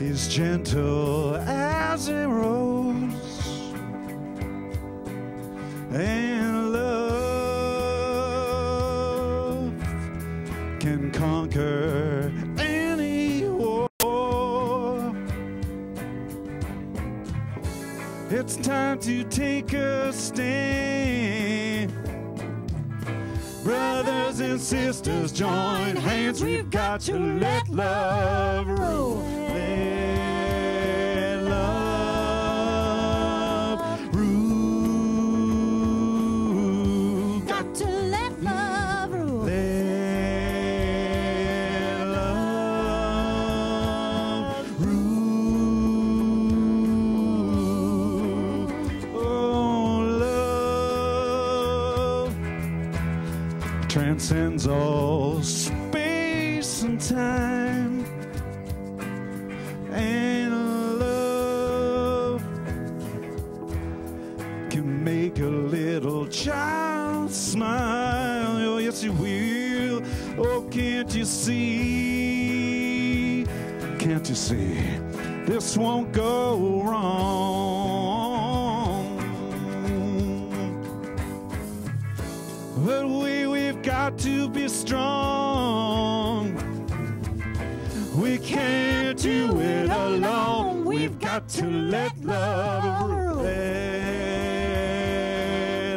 is gentle as a rose, and love can conquer any war. It's time to take a stand. Brothers and sisters, join hands. We've got to let love rule. Let love rule. Got to let love rule. Let love rule. Oh, love transcends all space and time, and love can make a little child smile. Oh, yes, it will. Oh, can't you see? Can't you see? This won't go wrong. But we've got to be strong. We can't do it alone. We've got to let love rule. Let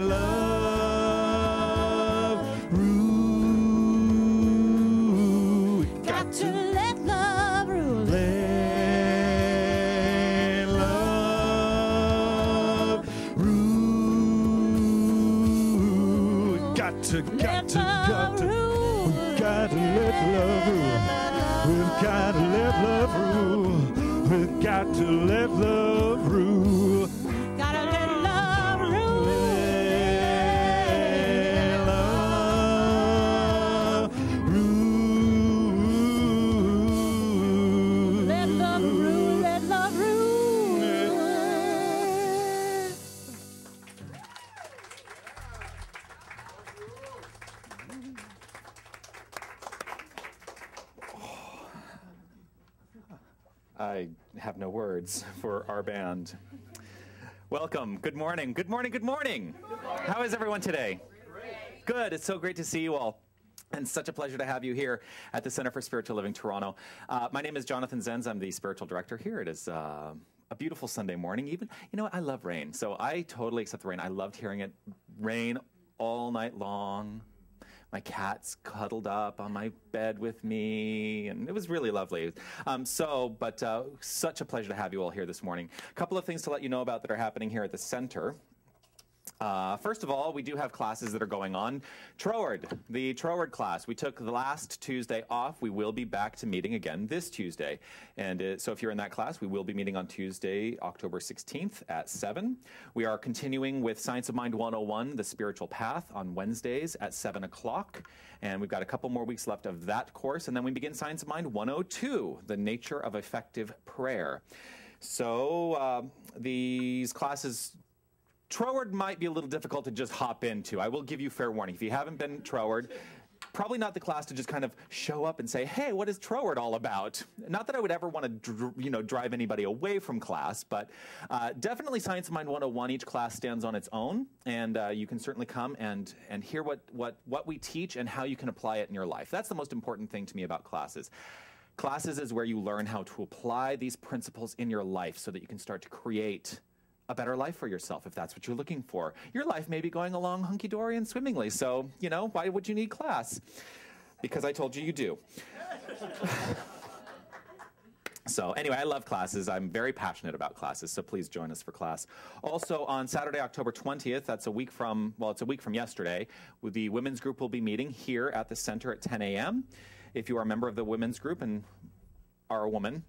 love rule. Got to let love rule. Let love rule. Got to let love rule. We've got to let love rule. We've got to let love rule. Gotta let love rule. Let love rule. Let love rule. Let love rule. I have no words for our band. Welcome. Good morning. Good morning. Good morning. How is everyone today? Good. It's so great to see you all. And such a pleasure to have you here at the Center for Spiritual Living Toronto. My name is Jonathan Zenz. I'm the spiritual director here. It is a beautiful Sunday morning. Even, you know, I love rain, so I totally accept the rain. I loved hearing it rain all night long. My cat's cuddled up on my bed with me, and it was really lovely. Such a pleasure to have you all here this morning. A couple of things to let you know about that are happening here at the center. First of all, we do have classes that are going on. The Troward class, we took the last Tuesday off. We will be back to meeting again this Tuesday. And so if you're in that class, we will be meeting on Tuesday, October 16th at 7. We are continuing with Science of Mind 101, The Spiritual Path, on Wednesdays at 7 o'clock. And we've got a couple more weeks left of that course. And then we begin Science of Mind 102, The Nature of Effective Prayer. So these classes... Troward might be a little difficult to just hop into. I will give you fair warning. If you haven't been Troward, probably not the class to just kind of show up and say, hey, what is Troward all about? Not that I would ever want to drive anybody away from class, but definitely Science of Mind 101. Each class stands on its own, and you can certainly come and hear what we teach and how you can apply it in your life. That's the most important thing to me about classes. Classes is where you learn how to apply these principles in your life so that you can start to create a better life for yourself, if that's what you're looking for. Your life may be going along hunky-dory and swimmingly, so, you know, why would you need class? Because I told you you do. So anyway, I love classes. I'm very passionate about classes, so please join us for class. Also, on Saturday, October 20th, that's a week from, well, it's a week from yesterday, the women's group will be meeting here at the center at 10 a.m. If you are a member of the women's group and are a woman,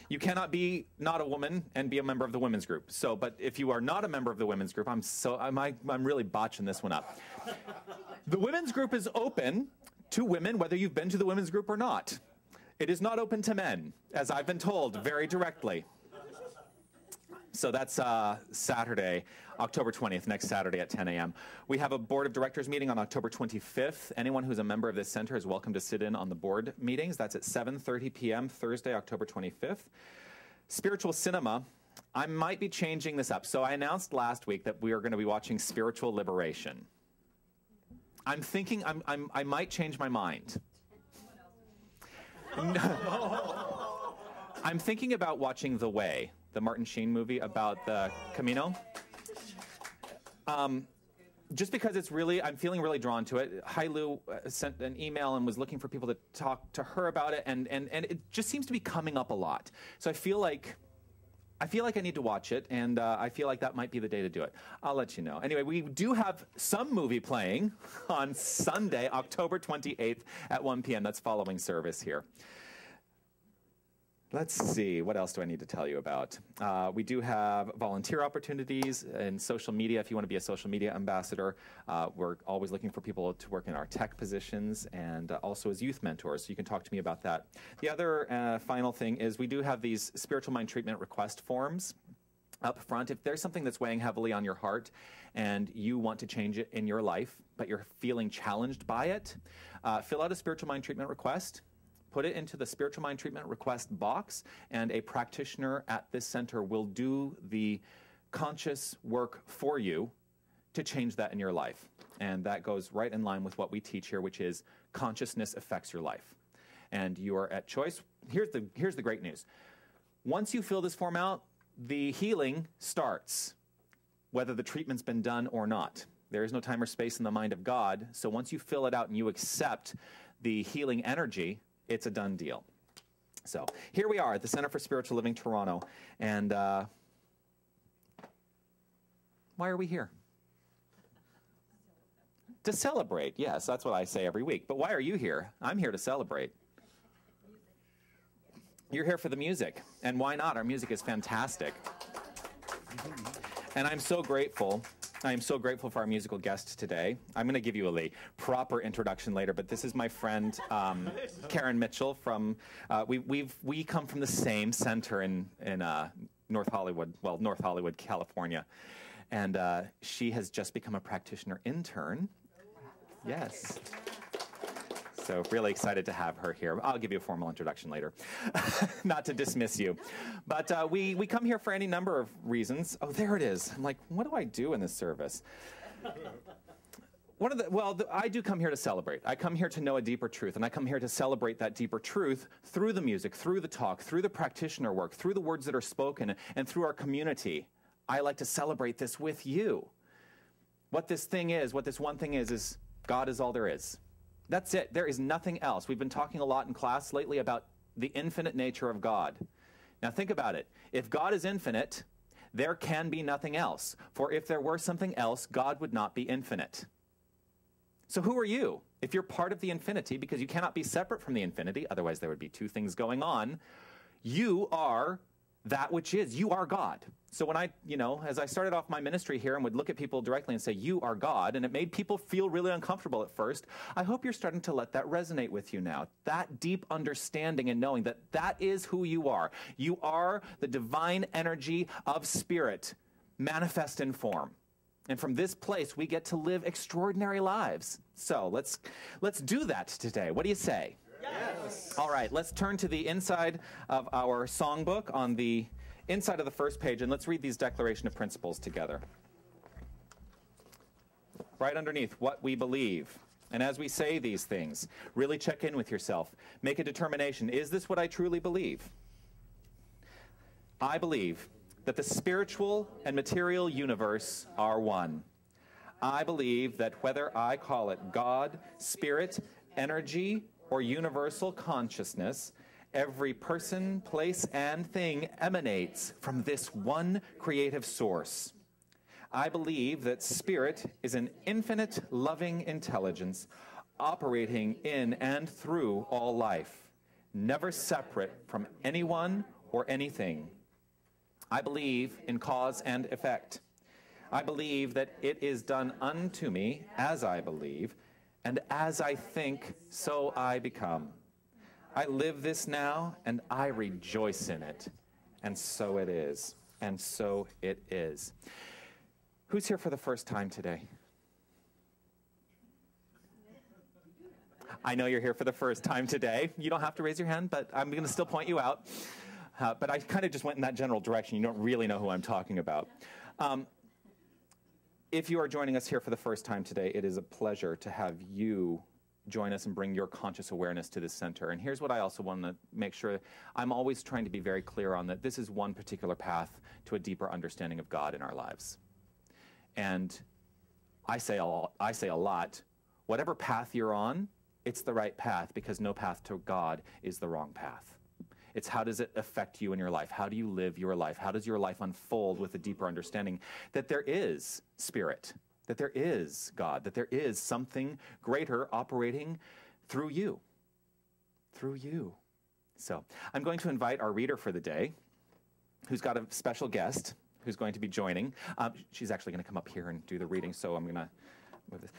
you cannot be not a woman and be a member of the women's group. So, but if you are not a member of the women's group, I'm really botching this one up. The women's group is open to women, whether you've been to the women's group or not. It is not open to men, as I've been told very directly. So that's Saturday, October 20th, next Saturday at 10 a.m. We have a board of directors meeting on October 25th. Anyone who's a member of this center is welcome to sit in on the board meetings. That's at 7:30 p.m. Thursday, October 25th. Spiritual cinema. I might be changing this up. So I announced last week that we are going to be watching Spiritual Liberation. I'm thinking I might change my mind. I'm thinking about watching The Way, the Martin Sheen movie about the Camino. Just because it's really, I'm feeling really drawn to it. Hailu sent an email and was looking for people to talk to her about it, and it just seems to be coming up a lot. So I feel like I need to watch it, and I feel like that might be the day to do it. I'll let you know. Anyway, we do have some movie playing on Sunday, October 28th at 1 p.m. That's following service here. Let's see, what else do I need to tell you about? We do have volunteer opportunities in social media. If you want to be a social media ambassador, we're always looking for people to work in our tech positions and also as youth mentors, so you can talk to me about that. The other final thing is we do have these spiritual mind treatment request forms up front. If there's something that's weighing heavily on your heart and you want to change it in your life, but you're feeling challenged by it, fill out a spiritual mind treatment request. Put it into the Spiritual Mind Treatment Request box, and a practitioner at this center will do the conscious work for you to change that in your life. And that goes right in line with what we teach here, which is consciousness affects your life. And you are at choice. Here's the great news. Once you fill this form out, the healing starts, whether the treatment's been done or not. There is no time or space in the mind of God, so once you fill it out and you accept the healing energy, it's a done deal. So here we are at the Center for Spiritual Living Toronto. And why are we here? To celebrate. Yes, that's what I say every week. But why are you here? I'm here to celebrate. You're here for the music. And why not? Our music is fantastic. And I'm so grateful. I am so grateful for our musical guest today. I'm going to give you a proper introduction later, but this is my friend Karen Mitchell from. We come from the same center in North Hollywood, California, and she has just become a practitioner intern. Yes. So really excited to have her here. I'll give you a formal introduction later, not to dismiss you. But we come here for any number of reasons. Oh, there it is. I'm like, what do I do in this service? I do come here to celebrate. I come here to know a deeper truth, and I come here to celebrate that deeper truth through the music, through the talk, through the practitioner work, through the words that are spoken, and through our community. I like to celebrate this with you. What this one thing is God is all there is. That's it. There is nothing else. We've been talking a lot in class lately about the infinite nature of God. Now think about it. If God is infinite, there can be nothing else. For if there were something else, God would not be infinite. So who are you? If you're part of the infinity, because you cannot be separate from the infinity, otherwise there would be two things going on, you are that which is. You are God. So when as I started off my ministry here and would look at people directly and say, you are God, and it made people feel really uncomfortable at first, I hope you're starting to let that resonate with you now. That deep understanding and knowing that that is who you are. You are the divine energy of spirit manifest in form. And from this place, we get to live extraordinary lives. So let's do that today. What do you say? Yes. All right, let's turn to the inside of our songbook on the inside of the first page, and let's read these declaration of principles together. Right underneath, what we believe. And as we say these things, really check in with yourself. Make a determination. Is this what I truly believe? I believe that the spiritual and material universe are one. I believe that whether I call it God, spirit, energy, or universal consciousness, every person, place, and thing emanates from this one creative source. I believe that spirit is an infinite loving intelligence operating in and through all life, never separate from anyone or anything. I believe in cause and effect. I believe that it is done unto me as I believe, and as I think, so I become. I live this now, and I rejoice in it, and so it is. And so it is. Who's here for the first time today? I know you're here for the first time today. You don't have to raise your hand, but I'm going to still point you out. But I kind of just went in that general direction. You don't really know who I'm talking about. If you are joining us here for the first time today, it is a pleasure to have you join us and bring your conscious awareness to this center. And here's what I also want to make sure. I'm always trying to be very clear on that this is one particular path to a deeper understanding of God in our lives. And I say a lot, whatever path you're on, it's the right path, because no path to God is the wrong path. It's how does it affect you in your life? How do you live your life? How does your life unfold with a deeper understanding that there is spirit, that there is God, that there is something greater operating through you. Through you. So I'm going to invite our reader for the day, who's got a special guest who's going to be joining. She's actually going to come up here and do the reading, so I'm going to move this.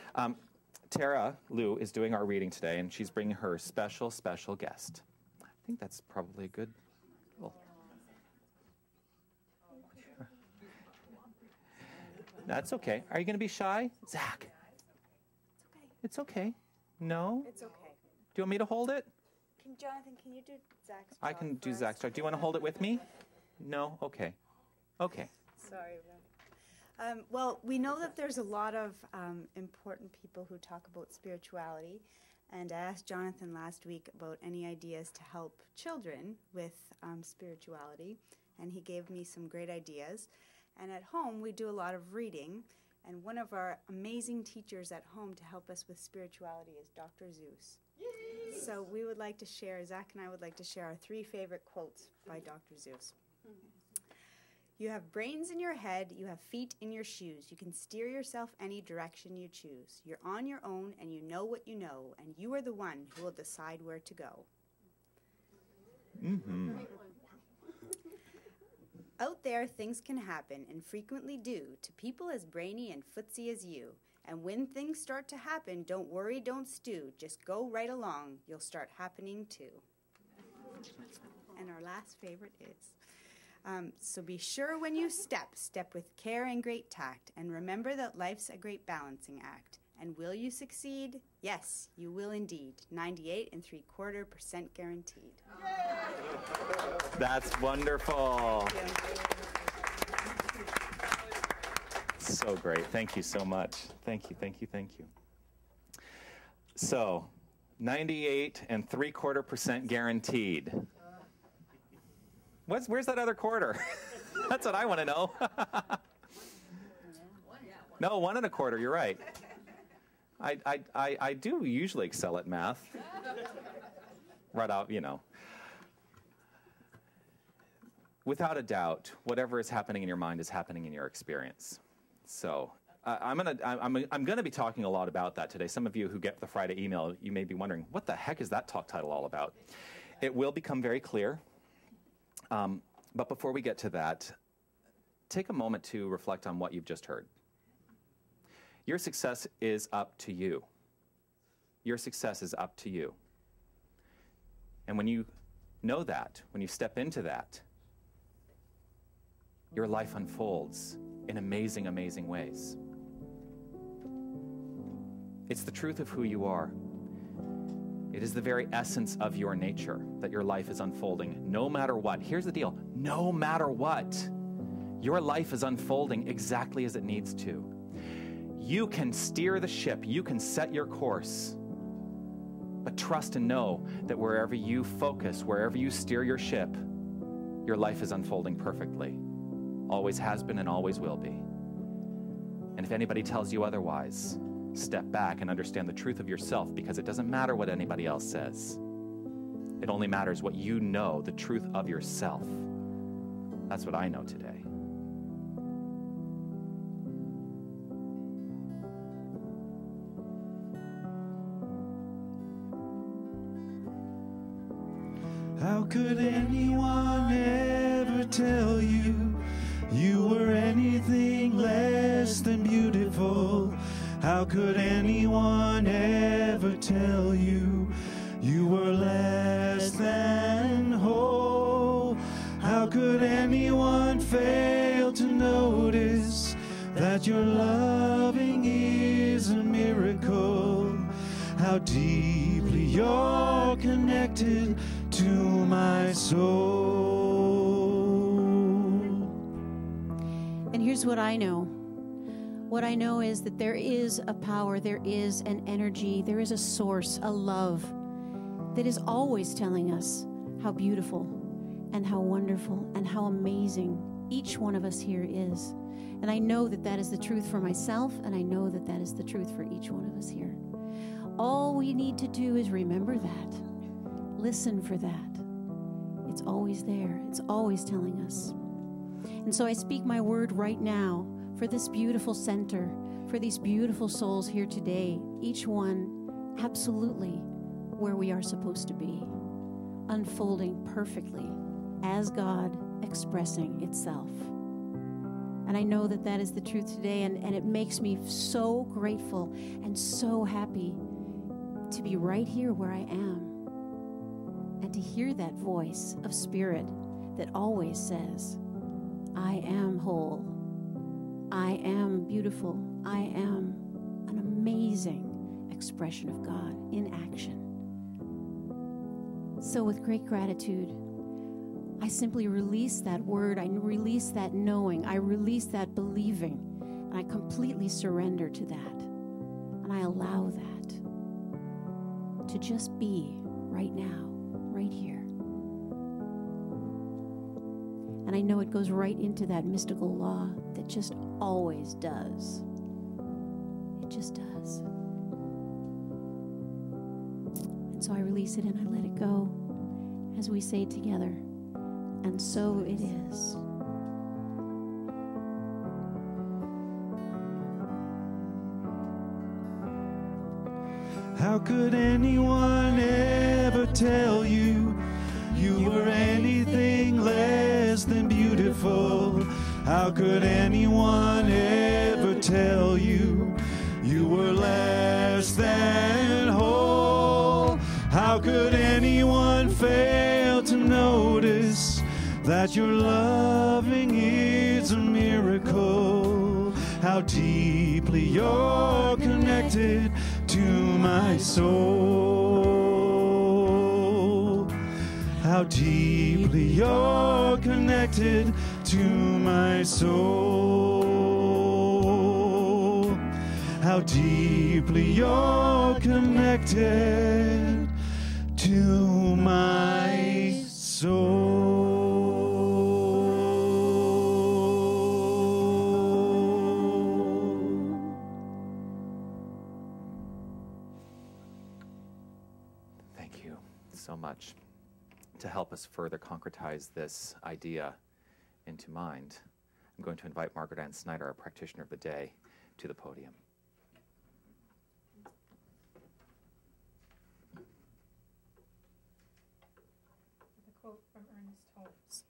Tara Lou is doing our reading today, and she's bringing her special guest. I think that's probably a good... Oh. That's okay. Are you going to be shy? Zach. It's okay. No? It's okay. Do you want me to hold it? Jonathan, can you do Zach's job I can do first? Zach's job. Do you want to hold it with me? No? Okay. Okay. Sorry. Well, we know that there's a lot of important people who talk about spirituality, and I asked Jonathan last week about any ideas to help children with spirituality, and he gave me some great ideas. And at home, we do a lot of reading, and one of our amazing teachers at home to help us with spirituality is Dr. Zeus. Yay! So we would like to share, Zach and I would like to share our 3 favorite quotes by Dr. Zeus. You have brains in your head, you have feet in your shoes. You can steer yourself any direction you choose. You're on your own and you know what you know, and you are the one who will decide where to go. Mm-hmm. Out there, things can happen, and frequently do, to people as brainy and footsy as you. And when things start to happen, don't worry, don't stew. Just go right along. You'll start happening too. And our last favorite is, so be sure when you step with care and great tact, and remember that life's a great balancing act. And will you succeed? Yes, you will indeed. 98.75% guaranteed. That's wonderful. So great. Thank you so much. Thank you, thank you, thank you. So, 98.75% guaranteed. Where's that other quarter? That's what I want to know. No, 1 1/4. You're right. I do usually excel at math. Right out, you know. Without a doubt, whatever is happening in your mind is happening in your experience. So I'm gonna be talking a lot about that today. Some of you who get the Friday email, you may be wondering, what the heck is that talk title all about? It will become very clear. But before we get to that, take a moment to reflect on what you've just heard. Your success is up to you. Your success is up to you. And when you know that, when you step into that, your life unfolds in amazing, amazing ways. It's the truth of who you are. It is the very essence of your nature that your life is unfolding no matter what. Here's the deal. No matter what, your life is unfolding exactly as it needs to. You can steer the ship. You can set your course. But trust and know that wherever you focus, wherever you steer your ship, your life is unfolding perfectly. Always has been and always will be. And if anybody tells you otherwise, step back and understand the truth of yourself, because it doesn't matter what anybody else says. It only matters what you know, the truth of yourself. That's what I know today. How could anyone ever tell you you were anything less than beautiful? How could anyone ever tell you you were less than whole? How could anyone fail that your loving is a miracle. How deeply you're connected to my soul. And here's what I know. What I know is that there is a power, there is an energy, there is a source, a love that is always telling us how beautiful and how wonderful and how amazing each one of us here is. And I know that that is the truth for myself, and I know that that is the truth for each one of us here. All we need to do is remember that. Listen for that. It's always there. It's always telling us. And so I speak my word right now for this beautiful center, for these beautiful souls here today, each one absolutely where we are supposed to be, unfolding perfectly as God expressing itself. And I know that that is the truth today, and it makes me so grateful and so happy to be right here where I am and to hear that voice of spirit that always says, I am whole. I am beautiful. I am an amazing expression of God in action. So with great gratitude, I simply release that word. I release that knowing. I release that believing. And I completely surrender to that. And I allow that to just be right now, right here. And I know it goes right into that mystical law that just always does. It just does. And so I release it and I let it go as we say together, and so it is. How could anyone ever tell you you were anything less than beautiful? How could anyone ever tell you you were less than whole? How could anyone fail to notice that your loving is a miracle? How deeply you're connected to my soul. How deeply you're connected to my soul. How deeply you're connected to my soul. Thank you so much. To help us further concretize this idea into mind, I'm going to invite Margaret Ann Snyder, our practitioner of the day, to the podium. The quote from Ernest Holmes.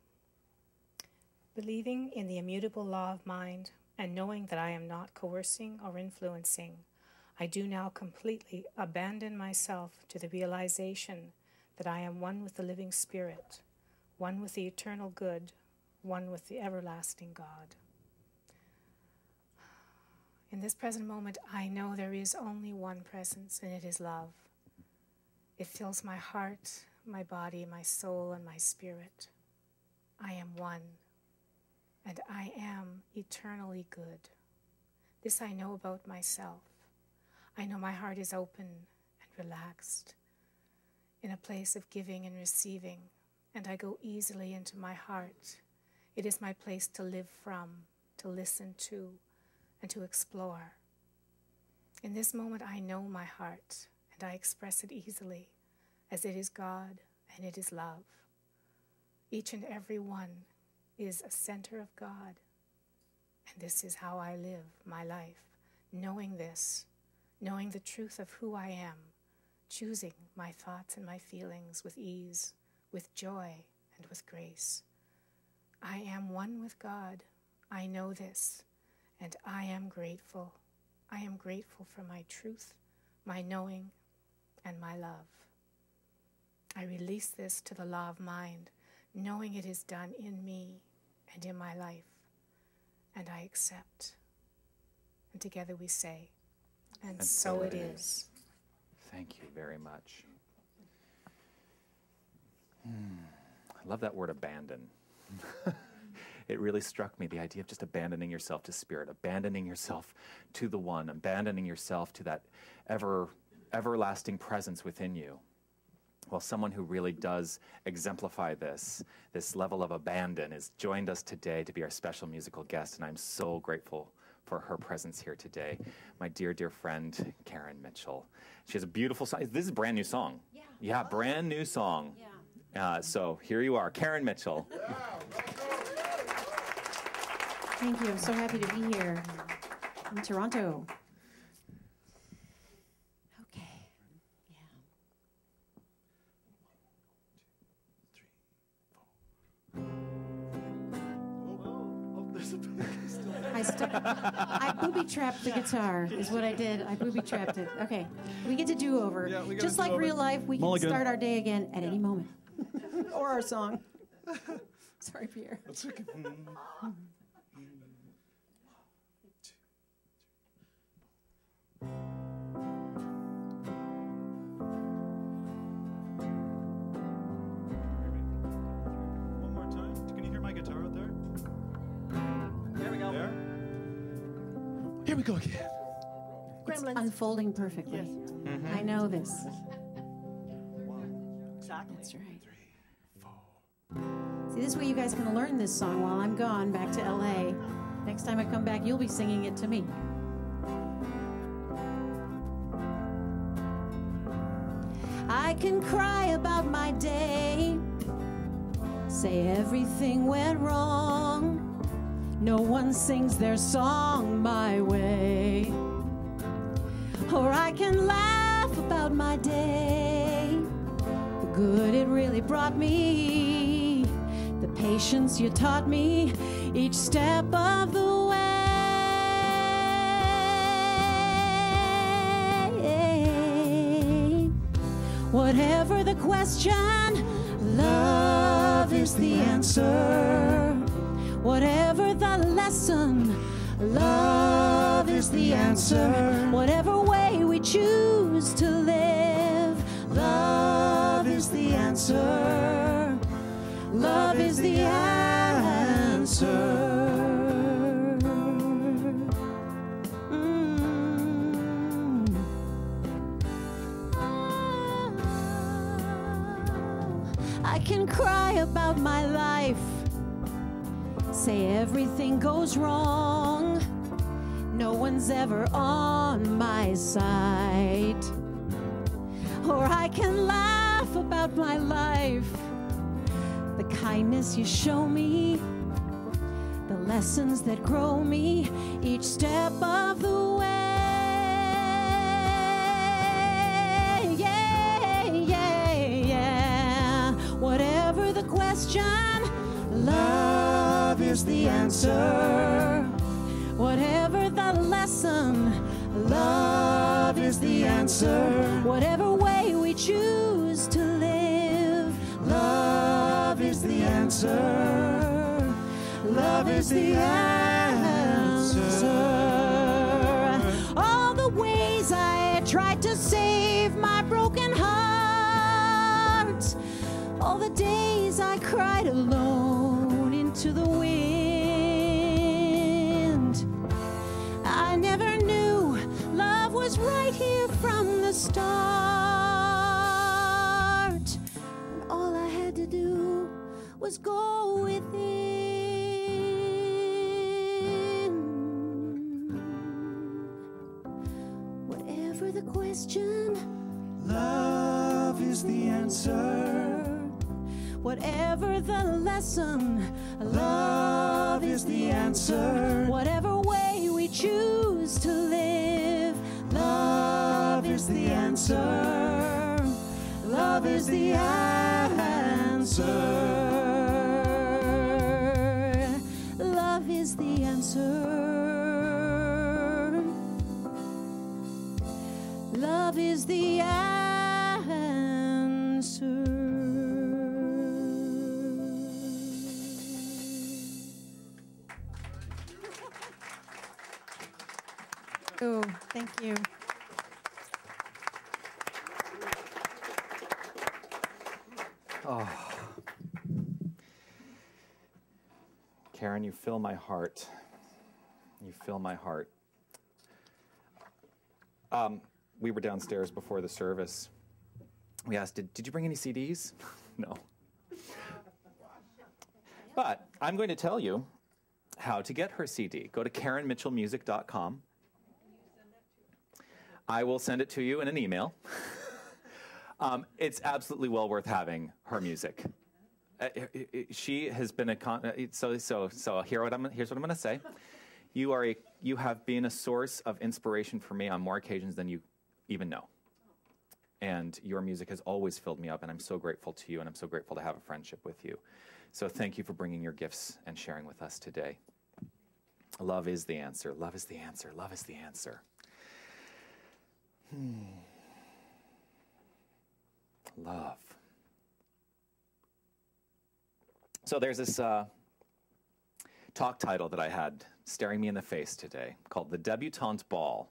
Believing in the immutable law of mind and knowing that I am not coercing or influencing, I do now completely abandon myself to the realization that I am one with the living Spirit, one with the eternal good, one with the everlasting God. In this present moment, I know there is only one presence, and it is love. It fills my heart, my body, my soul, and my spirit. I am one, and I am eternally good. This I know about myself. I know my heart is open and relaxed, in a place of giving and receiving, and I go easily into my heart. It is my place to live from, to listen to, and to explore. In this moment, I know my heart, and I express it easily, as it is God and it is love. Each and every one is a center of God, and this is how I live my life, knowing this, knowing the truth of who I am, choosing my thoughts and my feelings with ease, with joy, and with grace. I am one with God. I know this, and I am grateful. I am grateful for my truth, my knowing, and my love. I release this to the law of mind, knowing it is done in me and in my life, and I accept. And together we say, and so it is. Thank you very much. I love that word abandon. It really struck me, the idea of just abandoning yourself to Spirit, abandoning yourself to the One, abandoning yourself to that everlasting presence within you. Well, someone who really does exemplify this level of abandon has joined us today to be our special musical guest, and I'm so grateful for her presence here today. My dear, dear friend, Karen Mitchell. She has a beautiful song. This is a brand new song. Yeah, brand new song. Yeah. So here you are, Karen Mitchell. Thank you. I'm so happy to be here in Toronto. Okay. I booby-trapped the guitar, is what I did. I booby-trapped it. Okay. We get to do-over. Yeah, Just like real life, we Mulligan. can start our day again at any moment. Or our song. Sorry, Pierre. That's okay. One more time. Can you hear my guitar out there? Here we go. There? Here we go again. It's unfolding perfectly. I know this. Exactly. That's right. See, this way you guys can learn this song while I'm gone back to LA. Next time I come back, you'll be singing it to me. I can cry about my day, say everything went wrong. No one sings their song my way. Or I can laugh about my day, the good it really brought me, the patience you taught me each step of the way. Whatever the question, love is the answer. Whatever the lesson, love is the answer. Whatever way we choose to live, love is the answer. Love is the answer. I can cry about my life, say everything goes wrong. No one's ever on my side. Or I can laugh about my life, the kindness you show me, the lessons that grow me each step of the way. Whatever the question, love is the answer. Whatever the lesson, love is the answer. Whatever way we choose to live, love is the answer. Love is the answer. All the ways I tried to save my broken heart, all the days I cried alone into the wind. I never knew love was right here from the start. And all I had to do was go within. Whatever the question, love is the answer. Whatever the lesson, love is the answer. Whatever way we choose to live, love is the answer. Love is the answer. Love is the answer. Love is the answer. Thank you. Oh. Karen, you fill my heart. You fill my heart. We were downstairs before the service. We asked, did you bring any CDs? No. But I'm going to tell you how to get her CD. Go to KarenMitchellMusic.com. I will send it to you in an email. It's absolutely well worth having her music. She has been here's what I'm going to say. You have been a source of inspiration for me on more occasions than you even know. And your music has always filled me up, and I'm so grateful to you, and I'm so grateful to have a friendship with you. So thank you for bringing your gifts and sharing with us today. Love is the answer. Love is the answer. Love is the answer. Love. So there's this talk title that I had staring me in the face today called The Debutante Ball.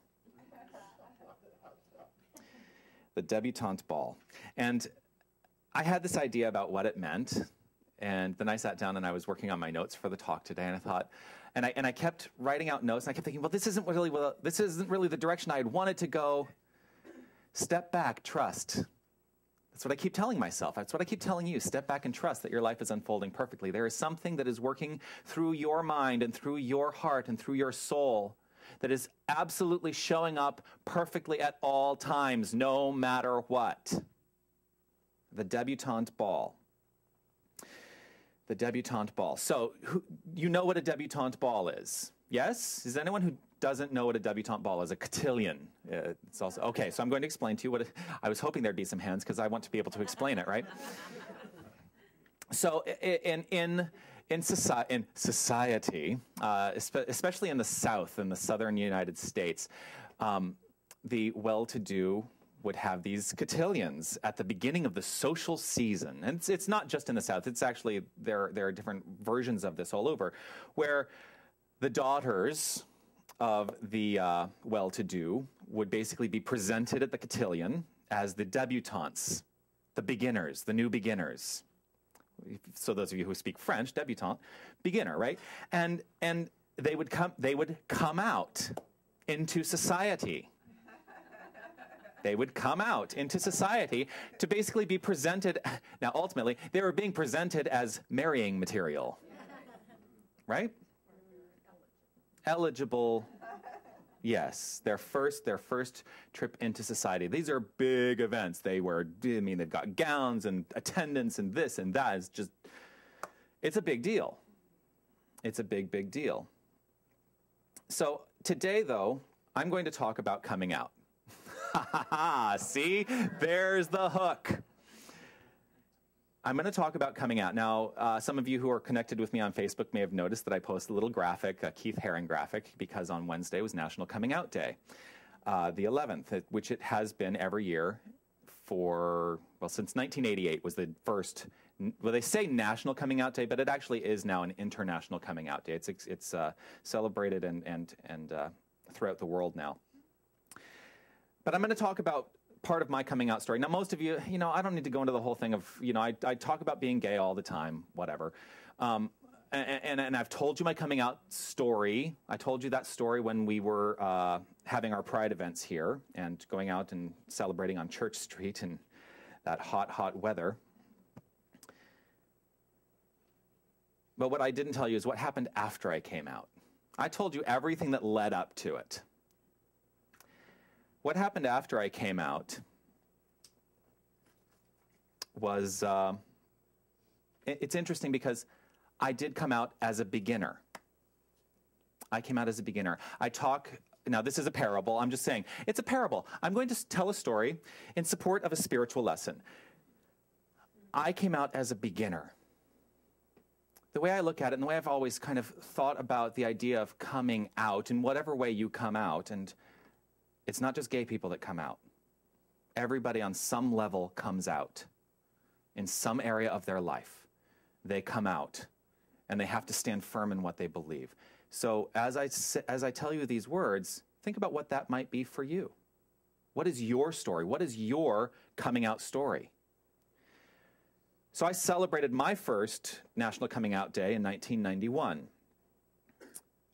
The Debutante Ball. And I had this idea about what it meant, and then I sat down and I was working on my notes for the talk today, and I thought, and I kept writing out notes, and I kept thinking, well, this isn't really the direction I had wanted to go. Step back, trust. That's what I keep telling myself. That's what I keep telling you. Step back and trust that your life is unfolding perfectly. There is something that is working through your mind and through your heart and through your soul that is absolutely showing up perfectly at all times, no matter what. The Debutante Ball. The Debutante Ball. So, you know what a Debutante Ball is? Yes? Is anyone who doesn't know what a debutante ball is? A cotillion. It's also okay. So I'm going to explain to you what I was hoping there'd be some hands because I want to be able to explain it, right? So in society, especially in the South, in the southern United States, the well-to-do would have these cotillions at the beginning of the social season, and it's not just in the South. It's actually there are different versions of this all over, where the daughters of the well-to-do would basically be presented at the cotillion as the debutantes, the beginners, the new beginners. So those of you who speak French, debutante, beginner, right? And they would come out into society. They would come out into society to basically be presented. Now, ultimately, they were being presented as marrying material, right? Eligible, yes, their first trip into society. These are big events. They've got gowns and attendants and this and that. It's a big deal. It's a big deal. So today, though, I'm going to talk about coming out. See, there's the hook. I'm going to talk about coming out. Now, some of you who are connected with me on Facebook may have noticed that I posted a little graphic, a Keith Haring graphic, because on Wednesday was National Coming Out Day, the 11th, which it has been every year since 1988 was the first, they say National Coming Out Day, but it actually is now an International Coming Out Day. It's celebrated and throughout the world now. But I'm going to talk about part of my coming out story. Now, most of you, I don't need to go into the whole thing of, I talk about being gay all the time, whatever. And I've told you my coming out story. I told you that story when we were having our Pride events here and going out and celebrating on Church Street in that hot weather. But what I didn't tell you is what happened after I came out. I told you everything that led up to it. What happened after I came out was, it's interesting because I did come out as a beginner. I came out as a beginner. Now this is a parable, I'm just saying, it's a parable. I'm going to tell a story in support of a spiritual lesson. I came out as a beginner. The way I look at it, and the way I've always kind of thought about the idea of coming out, in whatever way you come out, and it's not just gay people that come out. Everybody on some level comes out. In some area of their life, they come out, and they have to stand firm in what they believe. So as I tell you these words, think about what that might be for you. What is your story? What is your coming out story? So I celebrated my first National Coming Out Day in 1991.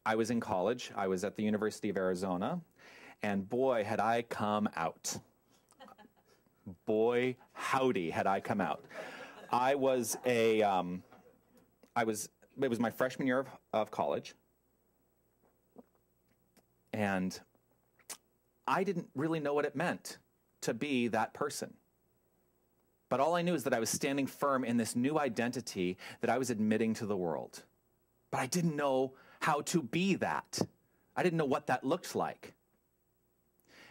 I was in college. I was at the University of Arizona, and boy, had I come out. Boy, howdy, had I come out. It was my freshman year of college, and I didn't really know what it meant to be that person. But all I knew is that I was standing firm in this new identity that I was admitting to the world. But I didn't know how to be that. I didn't know what that looked like.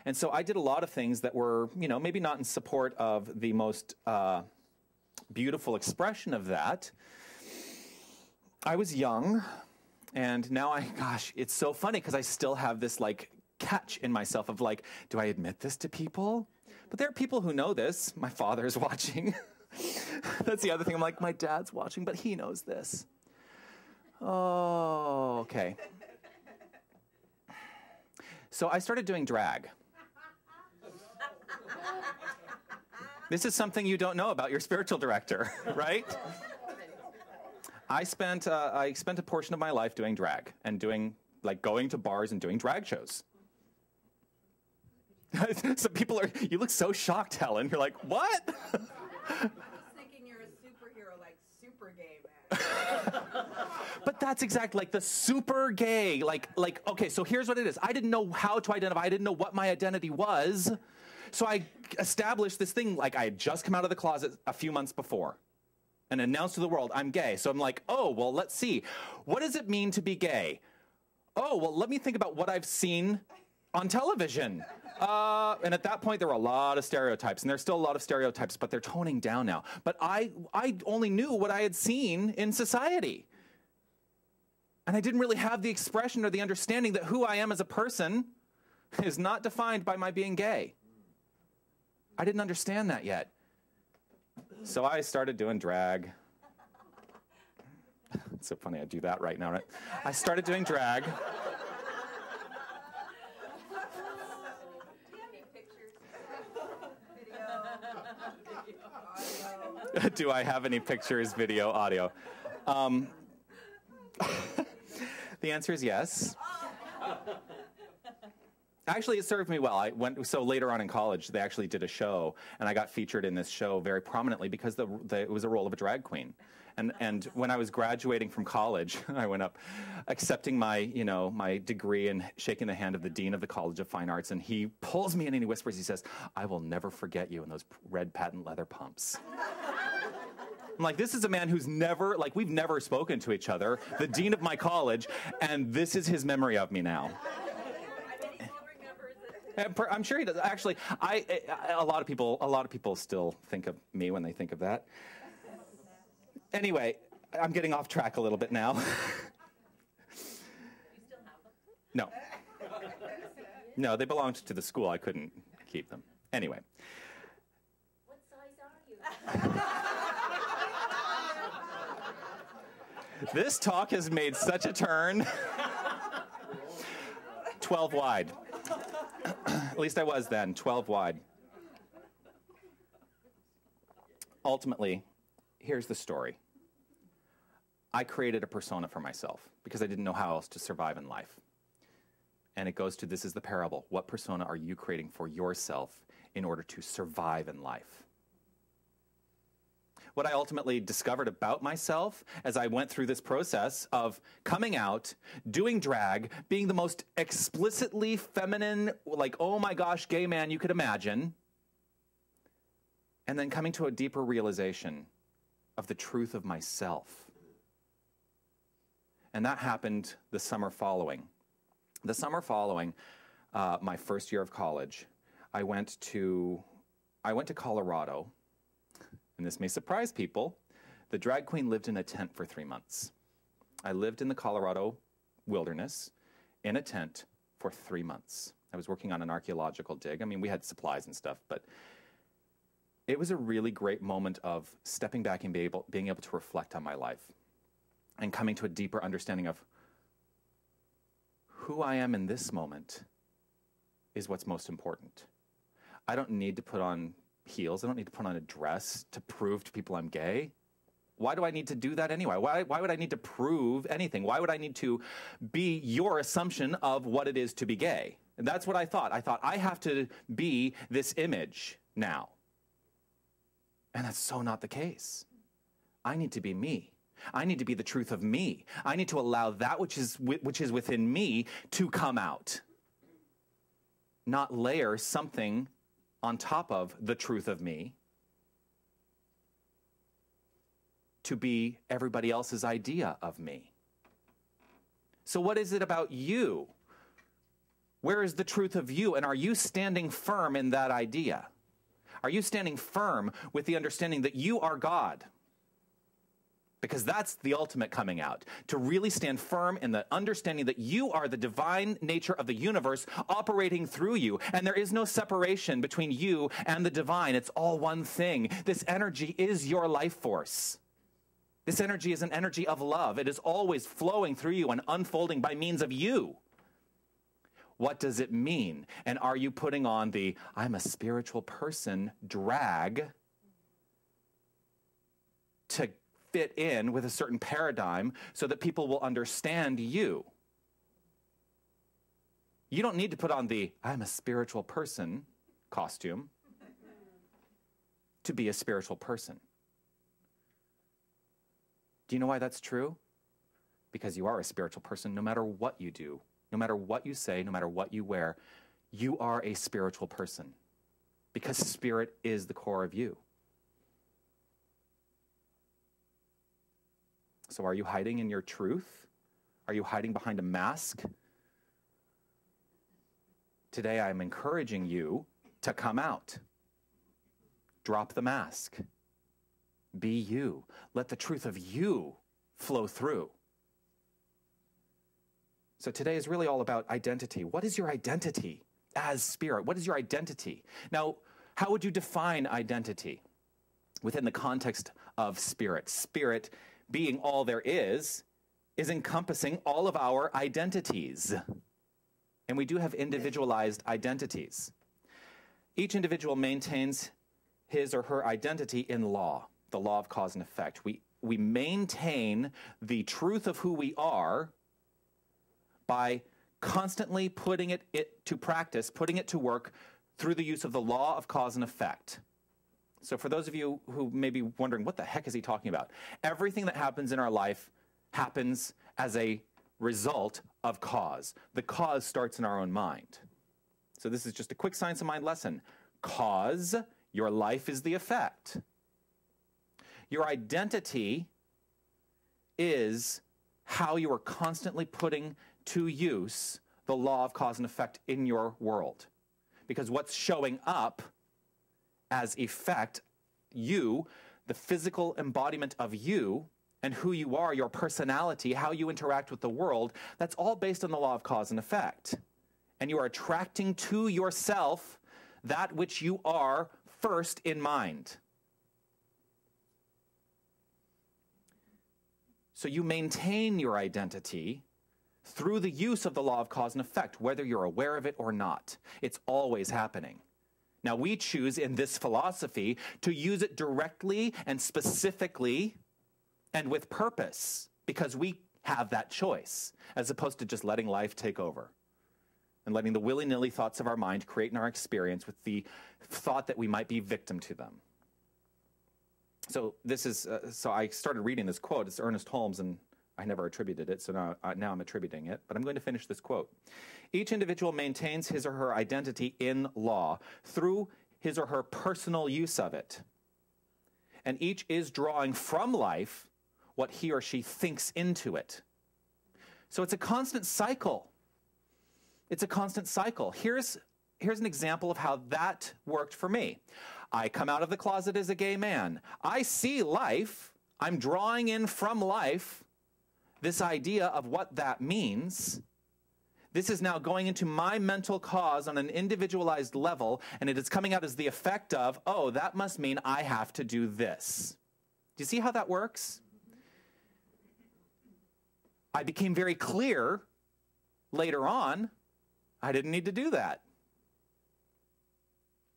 And so I did a lot of things that were, maybe not in support of the most beautiful expression of that. I was young, and now it's so funny because I still have this catch in myself of do I admit this to people? But there are people who know this. My father's watching. That's the other thing. I'm like, my dad's watching, but he knows this. Oh, okay. So I started doing drag. This is something you don't know about your spiritual director, right? I spent a portion of my life doing drag and going to bars and doing drag shows. Some people you look so shocked, Helen. You're like, what? I was thinking you're a superhero, like super gay man. But that's exactly the super gay. Okay, so here's what it is. I didn't know how to identify. I didn't know what my identity was. So I established this thing I had just come out of the closet a few months before and announced to the world, I'm gay. So I'm like, oh, well, let's see. What does it mean to be gay? Oh, well, let me think about what I've seen on television. And at that point, there were a lot of stereotypes, and there's still a lot of stereotypes, but they're toning down now. But I only knew what I had seen in society. And I didn't really have the expression or the understanding that who I am as a person is not defined by my being gay. I didn't understand that yet. So I started doing drag. It's so funny I do that right now, right? I started doing drag. Do I have any pictures, video, audio? The answer is yes. Actually, it served me well. So later on in college, they actually did a show, and I got featured in this show very prominently because it was a role of a drag queen. And when I was graduating from college, I went up accepting my degree and shaking the hand of the dean of the College of Fine Arts, and he pulls me in and he whispers, he says, I will never forget you in those red patent leather pumps. I'm like, this is a man who's never, we've never spoken to each other, the dean of my college, and this is his memory of me now. I'm sure he does. Actually, a lot of people still think of me when they think of that. Anyway, I'm getting off track a little bit now. You still have them? No. No, they belonged to the school. I couldn't keep them. Anyway. What size are you? This talk has made such a turn. 12 wide. At least I was then, 12 wide. Ultimately, here's the story. I created a persona for myself because I didn't know how else to survive in life. And it goes to, this is the parable. What persona are you creating for yourself in order to survive in life? What I ultimately discovered about myself as I went through this process of coming out, doing drag, being the most explicitly feminine, oh my gosh, gay man you could imagine, and then coming to a deeper realization of the truth of myself. And that happened the summer following. The summer following my first year of college, I went to Colorado. And this may surprise people. The drag queen lived in a tent for 3 months. I lived in the Colorado wilderness in a tent for 3 months. I was working on an archaeological dig. I mean, we had supplies and stuff, but it was a really great moment of stepping back and being able to reflect on my life and coming to a deeper understanding of who I am in this moment is what's most important. I don't need to put on heels. I don't need to put on a dress to prove to people I'm gay. Why do I need to do that anyway? Why would I need to prove anything? Why would I need to be your assumption of what it is to be gay? And that's what I thought. I thought I have to be this image now. And that's so not the case. I need to be me. I need to be the truth of me. I need to allow that which is within me to come out. Not layer something on top of the truth of me to be everybody else's idea of me. So what is it about you? Where is the truth of you? And are you standing firm in that idea? Are you standing firm with the understanding that you are God? Because that's the ultimate coming out. To really stand firm in the understanding that you are the divine nature of the universe operating through you. And there is no separation between you and the divine. It's all one thing. This energy is your life force. This energy is an energy of love. It is always flowing through you and unfolding by means of you. What does it mean? And are you putting on the I'm a spiritual person drag to fit in with a certain paradigm so that people will understand you? You don't need to put on the I'm a spiritual person costume to be a spiritual person. Do you know why that's true? Because you are a spiritual person no matter what you do, no matter what you say, no matter what you wear. You are a spiritual person because spirit is the core of you. So are you hiding in your truth? Are you hiding behind a mask? Today I'm encouraging you to come out. Drop the mask. Be you. Let the truth of you flow through. So today is really all about identity. What is your identity as spirit? What is your identity? Now, how would you define identity within the context of spirit? Spirit, being all there is encompassing all of our identities. And we do have individualized identities. Each individual maintains his or her identity in law, the law of cause and effect. We maintain the truth of who we are by constantly putting it to practice, putting it to work through the use of the law of cause and effect. So for those of you who may be wondering, what the heck is he talking about? Everything that happens in our life happens as a result of cause. The cause starts in our own mind. So this is just a quick science of mind lesson. Cause, your life is the effect. Your identity is how you are constantly putting to use the law of cause and effect in your world. Because what's showing up as effect, you, the physical embodiment of you, and who you are, your personality, how you interact with the world, that's all based on the law of cause and effect. And you are attracting to yourself that which you are first in mind. So you maintain your identity through the use of the law of cause and effect, whether you're aware of it or not. It's always happening. Now, we choose in this philosophy to use it directly and specifically and with purpose, because we have that choice, as opposed to just letting life take over and letting the willy-nilly thoughts of our mind create in our experience with the thought that we might be victim to them. So this is, so I started reading this quote. It's Ernest Holmes, and I never attributed it, so now I'm attributing it. But I'm going to finish this quote. Each individual maintains his or her identity in law through his or her personal use of it. And each is drawing from life what he or she thinks into it. So it's a constant cycle. It's a constant cycle. Here's an example of how that worked for me. I come out of the closet as a gay man. I see life. I'm drawing in from life this idea of what that means. This is now going into my mental cause on an individualized level, and it is coming out as the effect of, oh, that must mean I have to do this. Do you see how that works? I became very clear later on, I didn't need to do that.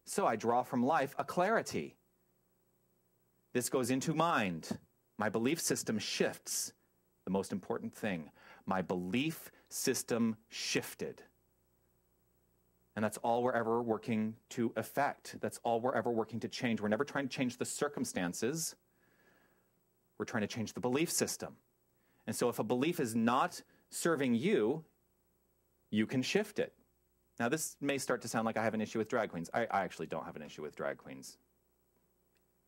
So I draw from life a clarity. This goes into mind. My belief system shifts. The most important thing, my belief system shifted. And that's all we're ever working to affect. That's all we're ever working to change. We're never trying to change the circumstances. We're trying to change the belief system. And so if a belief is not serving you, you can shift it. Now, this may start to sound like I have an issue with drag queens. I actually don't have an issue with drag queens,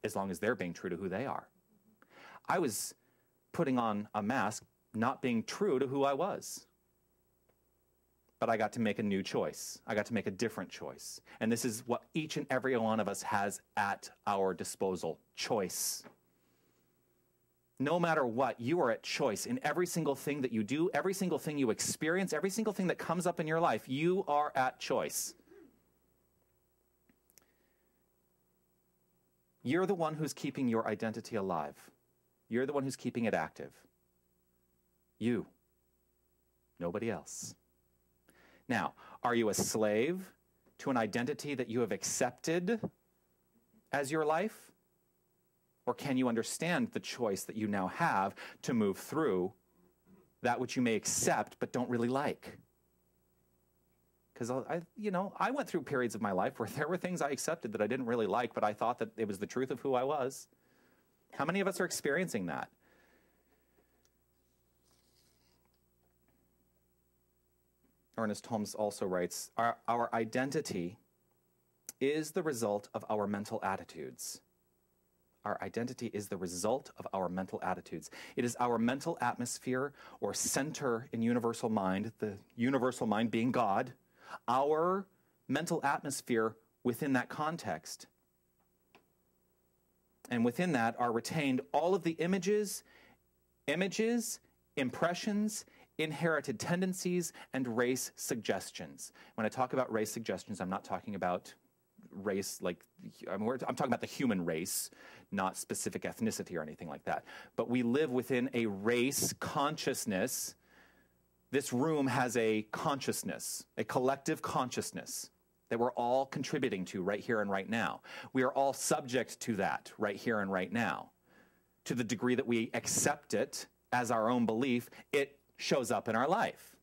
as long as they're being true to who they are. I was putting on a mask, not being true to who I was. But I got to make a new choice. I got to make a different choice. And this is what each and every one of us has at our disposal, choice. No matter what, you are at choice in every single thing that you do, every single thing you experience, every single thing that comes up in your life, you are at choice. You're the one who's keeping your identity alive. You're the one who's keeping it active. You. Nobody else. Now, are you a slave to an identity that you have accepted as your life? Or can you understand the choice that you now have to move through that which you may accept but don't really like? Because I went through periods of my life where there were things I accepted that I didn't really like, but I thought that it was the truth of who I was. How many of us are experiencing that? Ernest Holmes also writes, our identity is the result of our mental attitudes. Our identity is the result of our mental attitudes. It is our mental atmosphere or center in universal mind, the universal mind being God, our mental atmosphere within that context. And within that are retained all of the images, impressions, inherited tendencies, and race suggestions. When I talk about race suggestions, I'm not talking about race like, I'm talking about the human race, not specific ethnicity or anything like that. But we live within a race consciousness. This room has a consciousness, a collective consciousness that we're all contributing to right here and right now. We are all subject to that right here and right now. To the degree that we accept it as our own belief, it shows up in our life.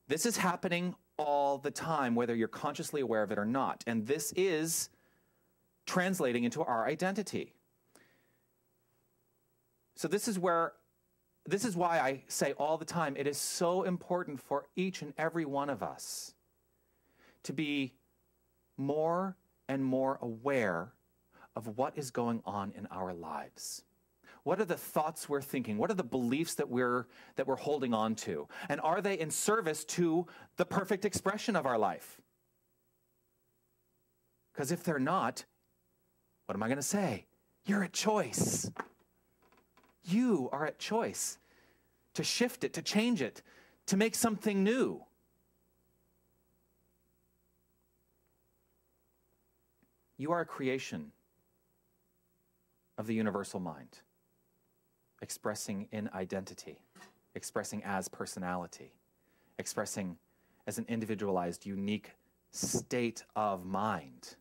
This is happening all the time, whether you're consciously aware of it or not. And this is translating into our identity. So this is why I say all the time, it is so important for each and every one of us to be more and more aware of what is going on in our lives. What are the thoughts we're thinking? What are the beliefs that we're holding on to? And are they in service to the perfect expression of our life? Because if they're not, what am I going to say? You're at choice. You are at choice to shift it, to change it, to make something new. You are a creation of the universal mind, expressing in identity, expressing as personality, expressing as an individualized, unique state of mind.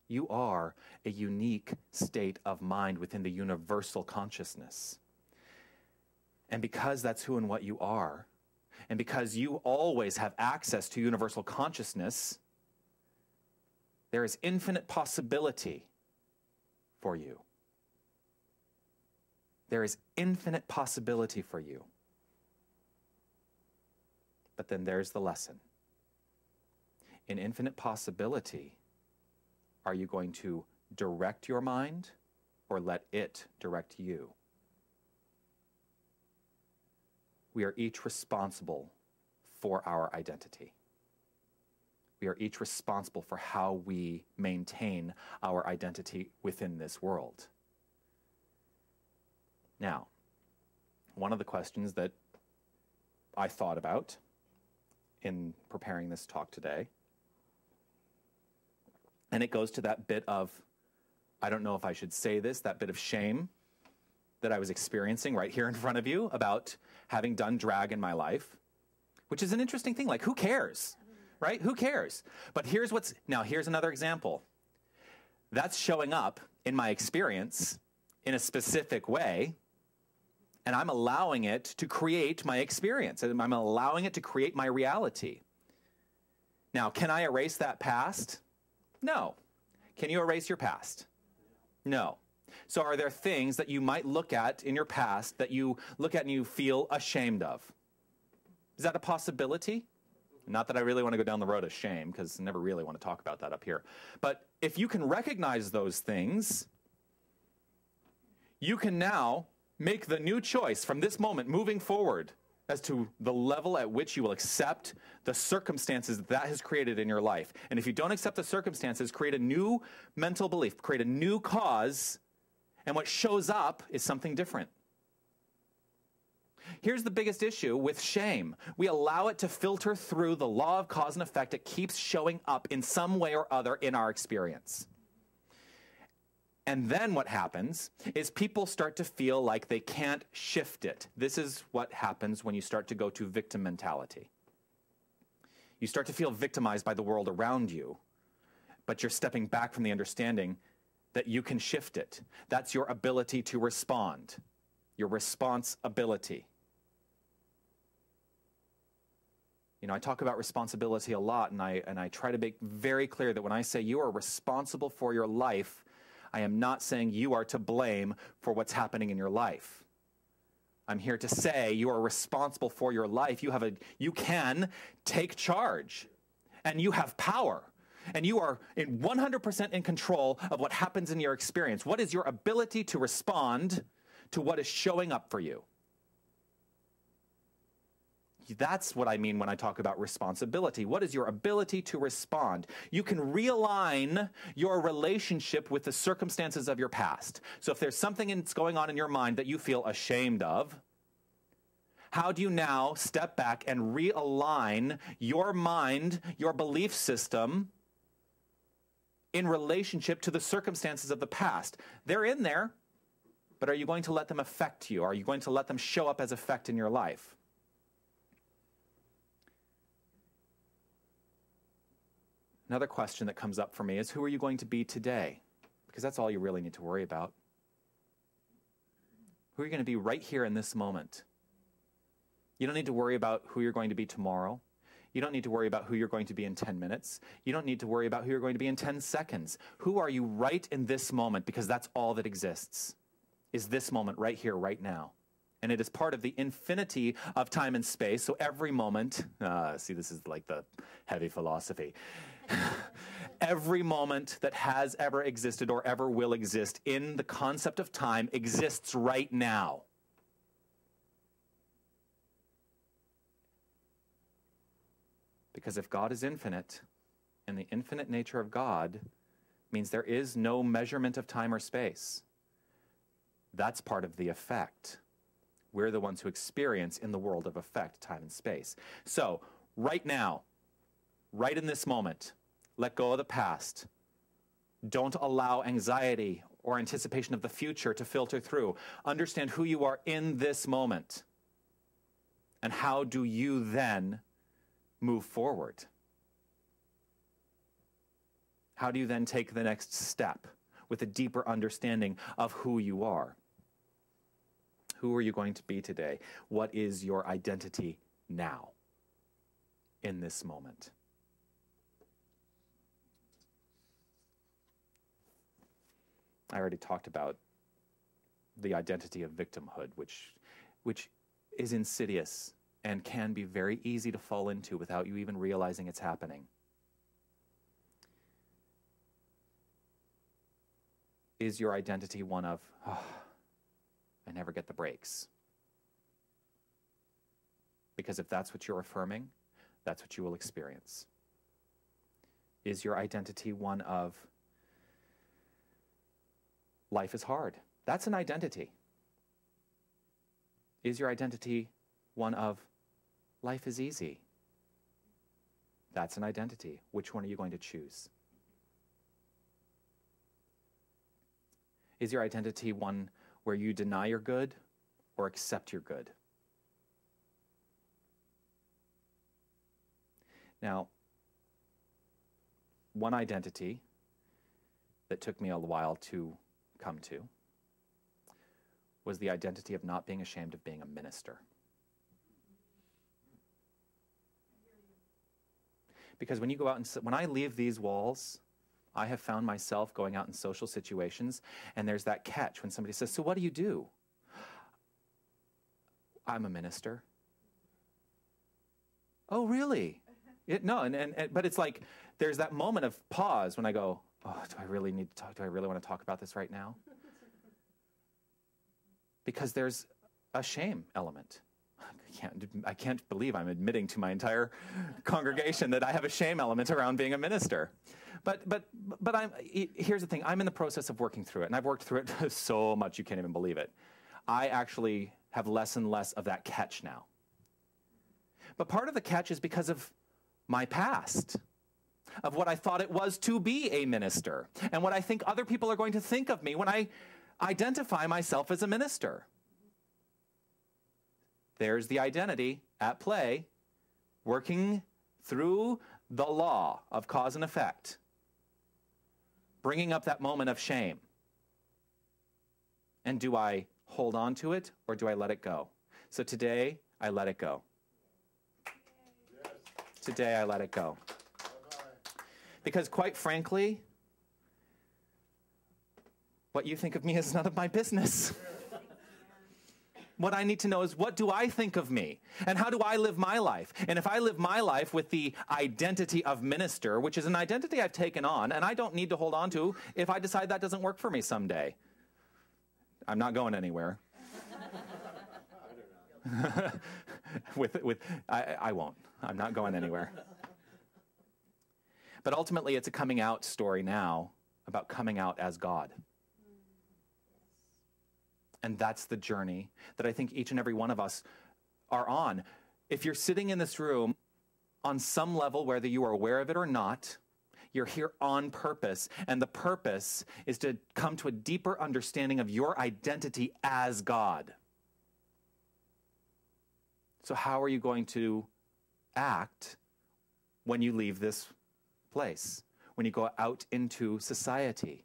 You are a unique state of mind within the universal consciousness. And because that's who and what you are, and because you always have access to universal consciousness, there is infinite possibility for you. There is infinite possibility for you. But then there's the lesson. In infinite possibility, are you going to direct your mind or let it direct you? We are each responsible for our identity. We are each responsible for how we maintain our identity within this world. Now, one of the questions that I thought about in preparing this talk today, and it goes to that bit of, I don't know if I should say this, that bit of shame that I was experiencing right here in front of you about having done drag in my life, which is an interesting thing. Like, who cares? right? Who cares? But here's another example. That's showing up in my experience in a specific way, and I'm allowing it to create my experience. I'm allowing it to create my reality. Now, can I erase that past? No. Can you erase your past? No. So are there things that you might look at in your past that you look at and you feel ashamed of? Is that a possibility? Not that I really want to go down the road of shame, because I never really want to talk about that up here. But if you can recognize those things, you can now make the new choice from this moment moving forward as to the level at which you will accept the circumstances that has created in your life. And if you don't accept the circumstances, create a new mental belief, create a new cause, and what shows up is something different. Here's the biggest issue with shame. We allow it to filter through the law of cause and effect. It keeps showing up in some way or other in our experience. And then what happens is people start to feel like they can't shift it. This is what happens when you start to go to victim mentality. You start to feel victimized by the world around you, but you're stepping back from the understanding that you can shift it. That's your ability to respond, your responsibility. You know, I talk about responsibility a lot, and I try to make very clear that when I say you are responsible for your life, I am not saying you are to blame for what's happening in your life. I'm here to say you are responsible for your life. You can take charge, and you have power, and you are 100% in control of what happens in your experience. What is your ability to respond to what is showing up for you? That's what I mean when I talk about responsibility. What is your ability to respond? You can realign your relationship with the circumstances of your past. So if there's something that's going on in your mind that you feel ashamed of, how do you now step back and realign your mind, your belief system, in relationship to the circumstances of the past? They're in there, but are you going to let them affect you? Are you going to let them show up as effect in your life? Another question that comes up for me is, who are you going to be today? Because that's all you really need to worry about. Who are you going to be right here in this moment? You don't need to worry about who you're going to be tomorrow. You don't need to worry about who you're going to be in 10 minutes. You don't need to worry about who you're going to be in 10 seconds. Who are you right in this moment? Because that's all that exists, is this moment right here, right now. And it is part of the infinity of time and space. So every moment, see, this is like the heavy philosophy. Every moment that has ever existed or ever will exist in the concept of time exists right now. Because if God is infinite, and the infinite nature of God means there is no measurement of time or space, that's part of the effect. We're the ones who experience in the world of effect, time and space. So, right now, right in this moment, let go of the past. Don't allow anxiety or anticipation of the future to filter through. Understand who you are in this moment. And how do you then move forward? How do you then take the next step with a deeper understanding of who you are? Who are you going to be today? What is your identity now, in this moment? I already talked about the identity of victimhood, which is insidious and can be very easy to fall into without you even realizing it's happening. Is your identity one of, I never get the breaks? Because if that's what you're affirming, that's what you will experience. Is your identity one of, life is hard? That's an identity. Is your identity one of, life is easy? That's an identity. Which one are you going to choose? Is your identity one where you deny your good or accept your good? Now, one identity that took me a while to come to was the identity of not being ashamed of being a minister. Because when you go out and when I leave these walls, I have found myself going out in social situations, and there's that catch when somebody says, "So what do you do?" "I'm a minister." "Oh, really?" No, but it's like there's that moment of pause when I go, "Oh, do I really need to talk? Do I really want to talk about this right now?" Because there's a shame element. I can't believe I'm admitting to my entire congregation that I have a shame element around being a minister. But here's the thing. I'm in the process of working through it, and I've worked through it so much you can't even believe it. I actually have less and less of that catch now. But part of the catch is because of my past, of what I thought it was to be a minister, and what I think other people are going to think of me when I identify myself as a minister. There's the identity at play, working through the law of cause and effect, bringing up that moment of shame. And do I hold on to it, or do I let it go? So today, I let it go. Today, I let it go. Because quite frankly, what you think of me is none of my business. What I need to know is, what do I think of me? And how do I live my life? And if I live my life with the identity of minister, which is an identity I've taken on, and I don't need to hold on to if I decide that doesn't work for me someday. I'm not going anywhere. I won't. I'm not going anywhere. But ultimately, it's a coming out story now about coming out as God. And that's the journey that I think each and every one of us are on. If you're sitting in this room, on some level, whether you are aware of it or not, you're here on purpose. And the purpose is to come to a deeper understanding of your identity as God. So how are you going to act when you leave this place, when you go out into society?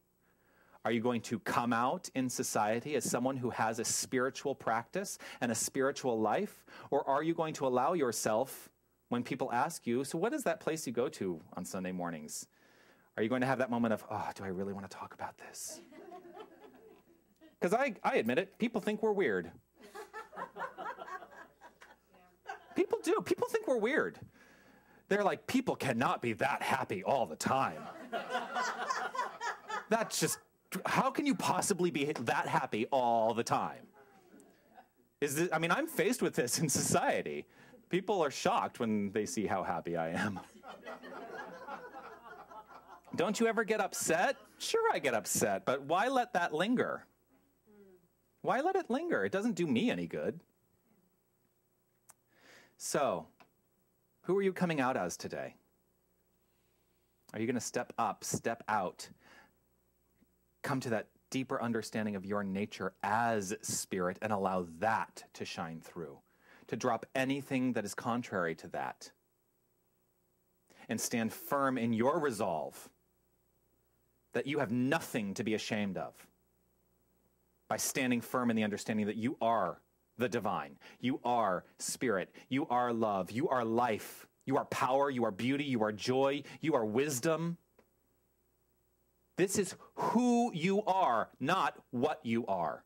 Are you going to come out in society as someone who has a spiritual practice and a spiritual life? Or are you going to allow yourself, when people ask you, "So what is that place you go to on Sunday mornings?" Are you going to have that moment of, "Oh, do I really want to talk about this?" Because I admit it, people think we're weird. People do. People think we're weird. They're like, people cannot be that happy all the time. That's just... How can you possibly be that happy all the time? I'm faced with this in society. People are shocked when they see how happy I am. Don't you ever get upset? Sure, I get upset, but why let that linger? Why let it linger? It doesn't do me any good. So, who are you coming out as today? Are you going to step up, step out, come to that deeper understanding of your nature as spirit and allow that to shine through, to drop anything that is contrary to that, and stand firm in your resolve that you have nothing to be ashamed of, by standing firm in the understanding that you are the divine, you are spirit, you are love, you are life, you are power, you are beauty, you are joy, you are wisdom. This is who you are, not what you are.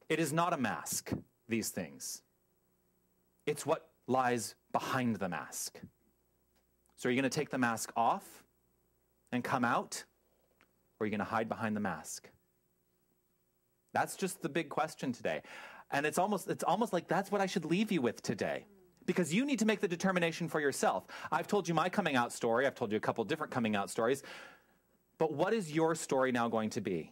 It is not a mask, these things. It's what lies behind the mask. So are you going to take the mask off and come out? Or are you going to hide behind the mask? That's just the big question today. And it's almost like that's what I should leave you with today. Because you need to make the determination for yourself. I've told you my coming out story. I've told you a couple different coming out stories. But what is your story now going to be?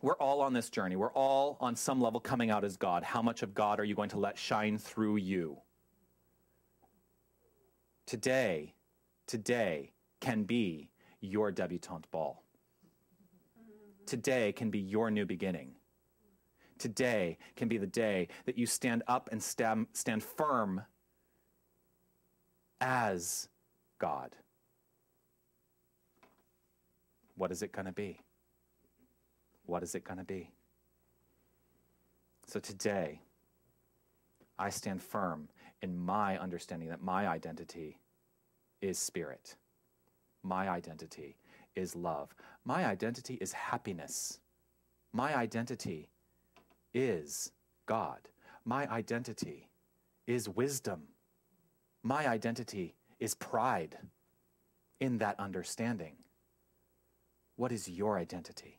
We're all on this journey. We're all on some level coming out as God. How much of God are you going to let shine through you? Today can be your debutante ball. Today can be your new beginning. Today can be the day that you stand up and stand firm as God. What is it going to be? What is it going to be? So today, I stand firm in my understanding that my identity is spirit. My identity is love. My identity is happiness. My identity is God. My identity is wisdom. My identity is pride in that understanding. What is your identity?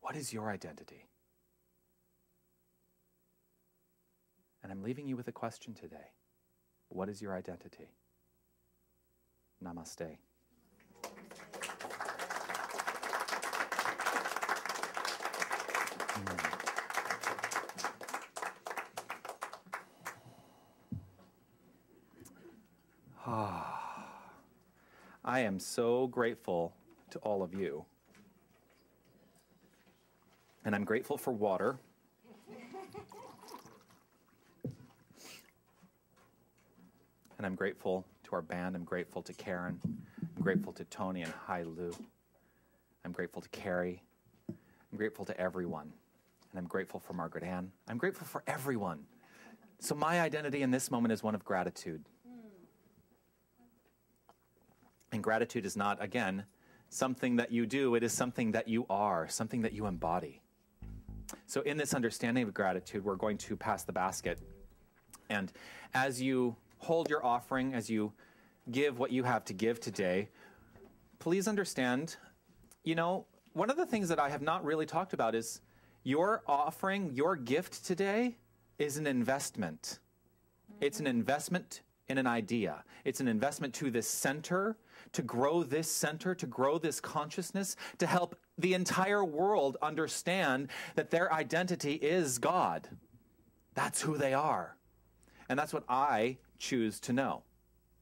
What is your identity? And I'm leaving you with a question today. What is your identity? Namaste. I am so grateful to all of you. And I'm grateful for water. And I'm grateful to our band. I'm grateful to Karen. I'm grateful to Tony and Hai Lu. I'm grateful to Carrie. I'm grateful to everyone. And I'm grateful for Margaret Ann. I'm grateful for everyone. So my identity in this moment is one of gratitude. And gratitude is not, again, something that you do. It is something that you are, something that you embody. So in this understanding of gratitude, we're going to pass the basket. And as you hold your offering, as you give what you have to give today, please understand, you know, one of the things that I have not really talked about is your offering, your gift today is an investment. It's an investment in an idea. It's an investment to this center, to grow this center, to grow this consciousness, to help the entire world understand that their identity is God. That's who they are. And that's what I choose to know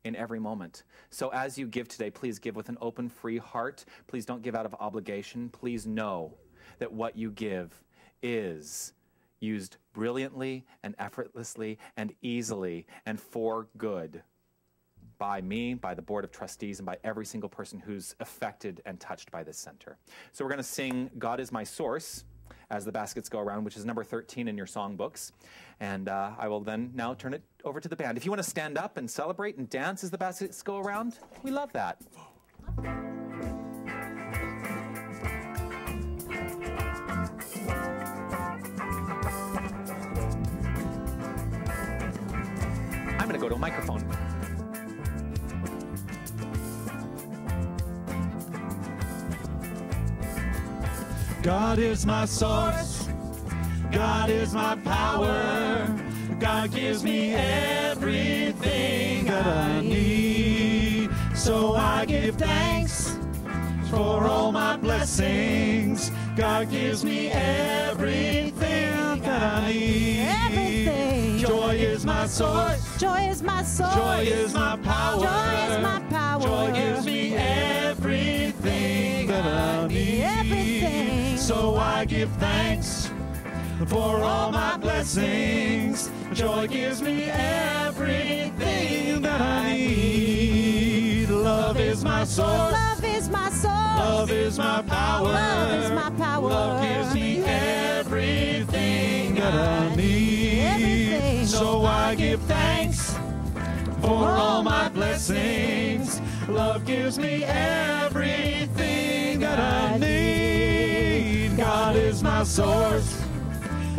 in every moment. So as you give today, please give with an open, free heart. Please don't give out of obligation. Please know that what you give is used brilliantly and effortlessly and easily and for good by me, by the Board of Trustees, and by every single person who's affected and touched by this center. So we're going to sing God is My Source as the baskets go around, which is number 13 in your songbooks. And I will then now turn it over to the band. If you want to stand up and celebrate and dance as the baskets go around, we love that. I'm going to go to a microphone. God is my source. God is my power. God gives me everything that I need. So I give thanks for all my blessings. God gives me everything that I need. Everything. Joy is my source. Joy is my source. Joy is my power. Joy is my power. Joy gives me everything that I need. Everything. So I give thanks for all my blessings. Joy gives me everything that I need. Love is my source. Love is my source. Love is my power. Love is my power. Love gives me everything that I need. Everything. So I give thanks for all my blessings. Love gives me everything that I need. God is my source.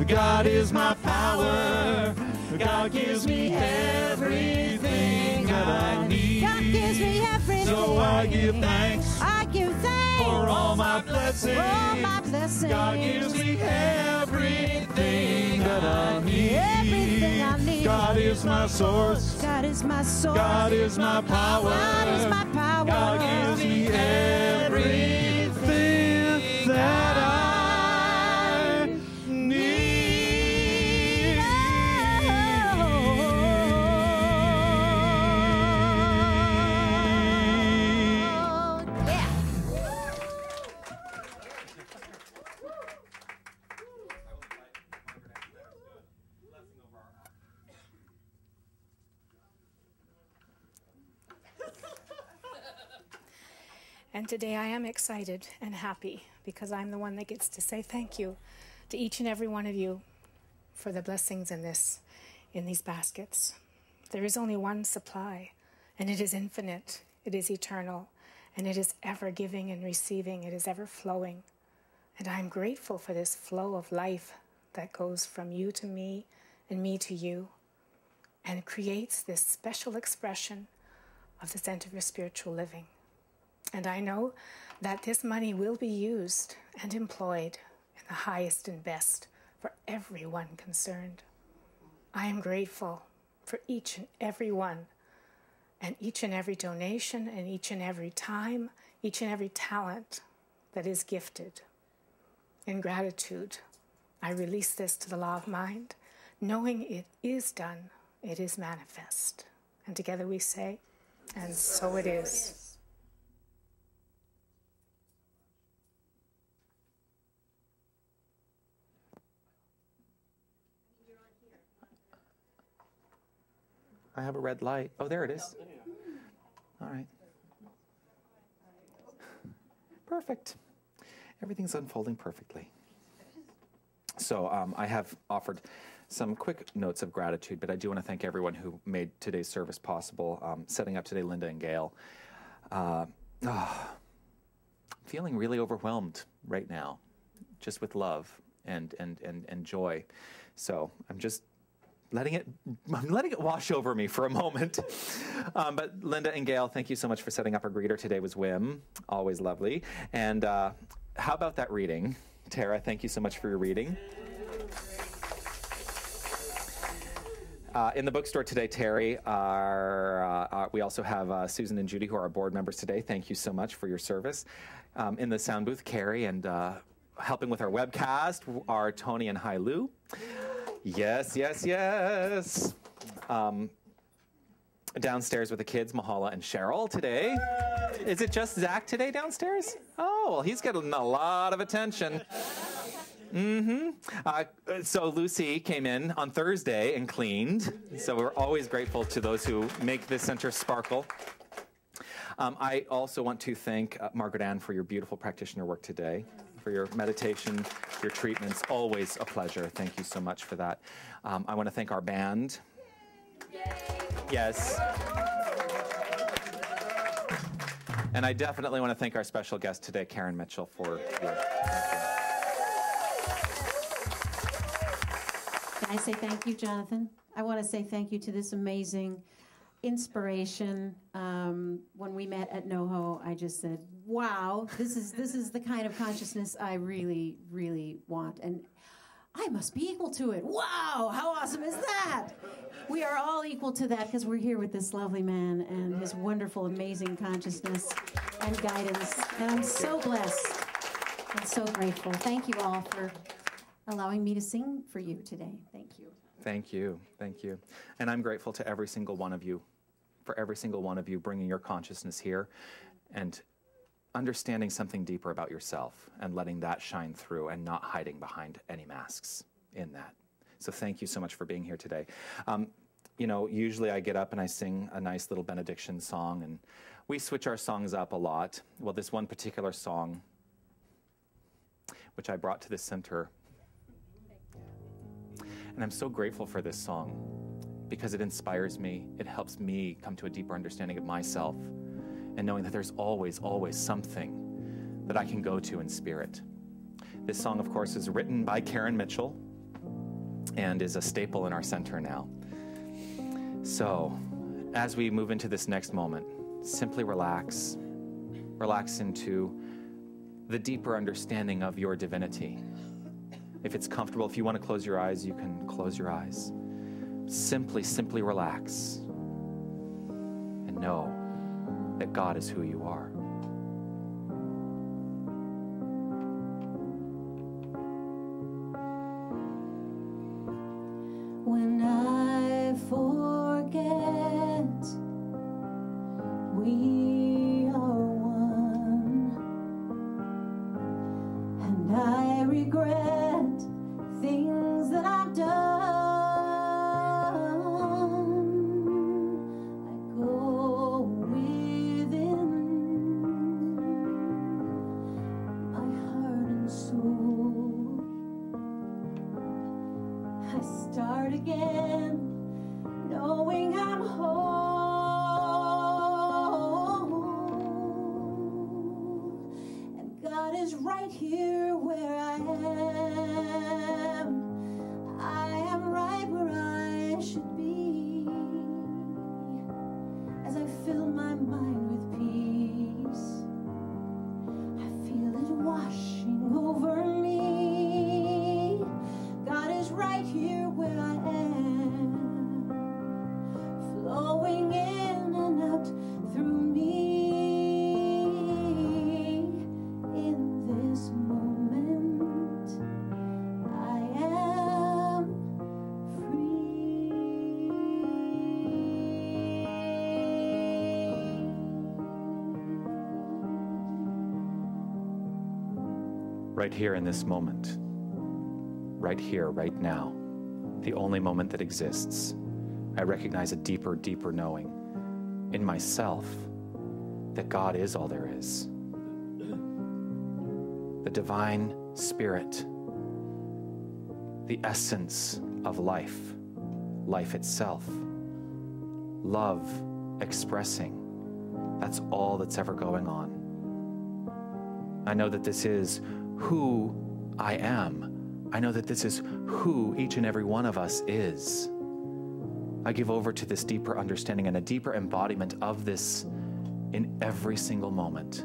God is my power. God gives me everything that I need. God gives me everything. So I give thanks. I give thanks For all my blessings. For all my blessings. God gives me everything that I need. Everything I need. God is my source. God is my source. God is my power. God is my power. God gives me everything that I need. And today I am excited and happy because I'm the one that gets to say thank you to each and every one of you for the blessings in these baskets. There is only one supply, and it is infinite, it is eternal, and it is ever giving and receiving, it is ever flowing. And I'm grateful for this flow of life that goes from you to me and me to you, and creates this special expression of the center for spiritual living. And I know that this money will be used and employed in the highest and best for everyone concerned. I am grateful for each and every one, and each and every donation, and each and every time, each and every talent that is gifted. In gratitude, I release this to the law of mind, knowing it is done, it is manifest. And together we say, and so it is. I have a red light. Oh, there it is. All right. Perfect. Everything's unfolding perfectly. So I have offered some quick notes of gratitude, but I do want to thank everyone who made today's service possible, setting up today, Linda and Gail. Feeling really overwhelmed right now, just with love and joy. So I'm letting it wash over me for a moment. But Linda and Gail, thank you so much for setting up our greeter. Today was Wim, always lovely. And how about that reading? Tara, thank you so much for your reading. In the bookstore today, Terry, we also have Susan and Judy, who are our board members today. Thank you so much for your service. In the sound booth, Carrie, and helping with our webcast are Tony and Hai Lu. Yes, yes, yes. Downstairs with the kids, Mahala and Cheryl today. Is it just Zach today downstairs? Oh, well, he's getting a lot of attention. So Lucy came in on Thursday and cleaned. So we're always grateful to those who make this center sparkle. I also want to thank Margaret Ann for your beautiful practitioner work today, for your meditation, your treatments. Always a pleasure. Thank you so much for that. I want to thank our band. Yes. And I definitely want to thank our special guest today, Karen Mitchell, for your... Can I say thank you, Jonathan? I want to say thank you to this amazing inspiration. When we met at NoHo, I just said, wow, this is the kind of consciousness I really, really want. And I must be equal to it. Wow, how awesome is that? We are all equal to that because we're here with this lovely man and his wonderful, amazing consciousness and guidance. And I'm so blessed and so grateful. Thank you all for allowing me to sing for you today. Thank you. Thank you. Thank you. And I'm grateful to every single one of you, for every single one of you bringing your consciousness here and understanding something deeper about yourself and letting that shine through and not hiding behind any masks in that. So thank you so much for being here today. You know, usually I get up and I sing a nice little benediction song, and we switch our songs up a lot. Well, this one particular song, which I brought to the center, and I'm so grateful for this song because it inspires me. It helps me come to a deeper understanding of myself and knowing that there's always, always something that I can go to in spirit. This song, of course, is written by Karen Mitchell and is a staple in our center now. So, as we move into this next moment, simply relax. Relax into the deeper understanding of your divinity. If it's comfortable, if you want to close your eyes, you can close your eyes. Simply relax and know that God is who you are. When I forget we are one, and I regret things that I've done, I go within right here where I am. I am right where I should be. As I fill my mind with peace, I feel it washing over me. God is right here where I am, flowing in and out through me. In this moment, I am free. Right here in this moment, right here, right now, the only moment that exists, I recognize a deeper, deeper knowing in myself that God is all there is. The divine spirit, the essence of life, life itself, love expressing, that's all that's ever going on. I know that this is who I am. I know that this is who each and every one of us is. I give over to this deeper understanding and a deeper embodiment of this in every single moment.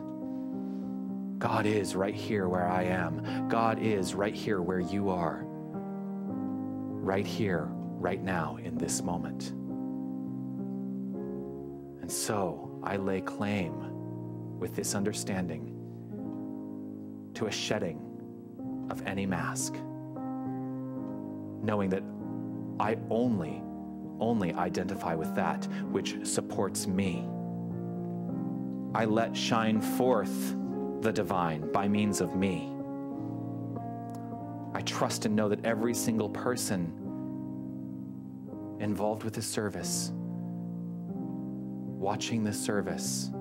God is right here where I am. God is right here where you are. Right here, right now, in this moment. And so I lay claim with this understanding to a shedding of any mask, knowing that I only identify with that which supports me. I let shine forth the divine by means of me. I trust and know that every single person involved with this service, watching this service,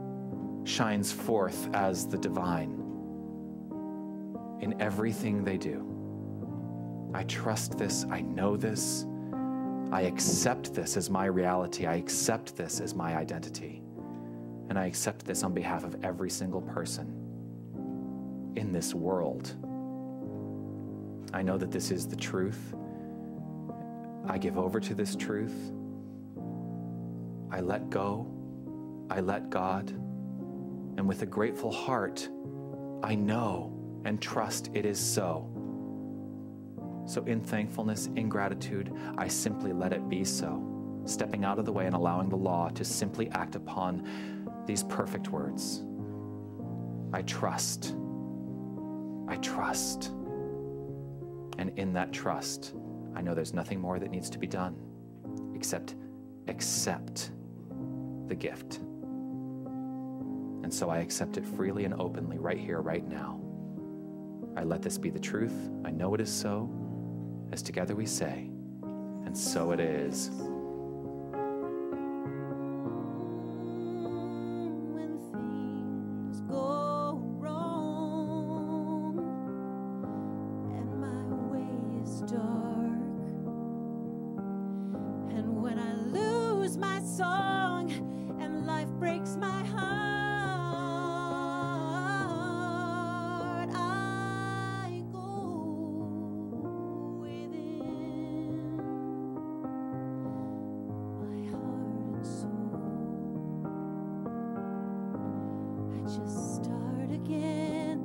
shines forth as the divine in everything they do. I trust this, I know this, I accept this as my reality, I accept this as my identity, and I accept this on behalf of every single person in this world. I know that this is the truth. I give over to this truth. I let go, I let God, and with a grateful heart, I know and trust it is so. So in thankfulness, in gratitude, I simply let it be so, stepping out of the way and allowing the law to simply act upon these perfect words. I trust. I trust. And in that trust, I know there's nothing more that needs to be done except accept the gift. And so I accept it freely and openly right here, right now. I let this be the truth. I know it is so, as together we say, and so it is. When things go wrong and my way is dark, and when I lose my song and life breaks my heart, I go within my heart and soul. I just start again,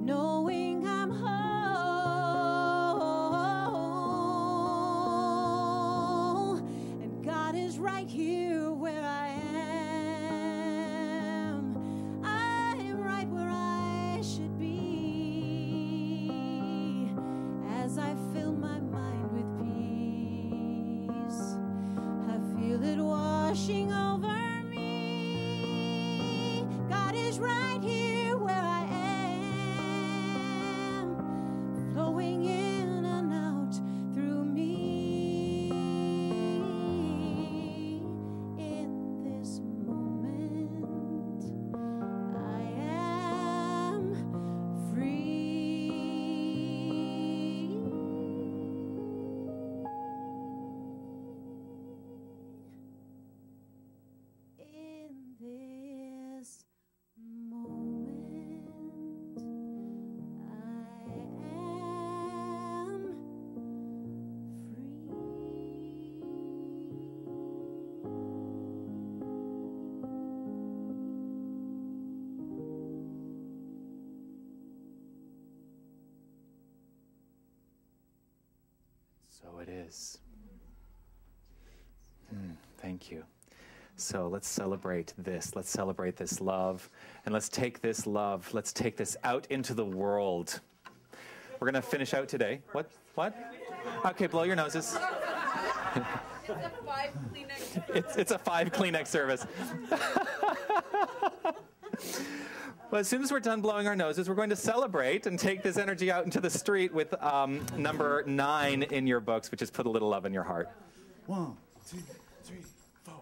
knowing I'm whole, and God is right here where I am. I am right where I should be, as I fill my mind with peace. I feel it washing over me. God is right here where I is. Thank you. So let's celebrate this. Let's celebrate this love. And let's take this love, let's take this out into the world. We're going to finish out today. What? Okay, blow your noses. It's a 5 Kleenex. It's a 5 Kleenex service. Well, as soon as we're done blowing our noses, we're going to celebrate and take this energy out into the street with number 9 in your books, which is Put a Little Love in Your Heart. 1, 2, 3, 4.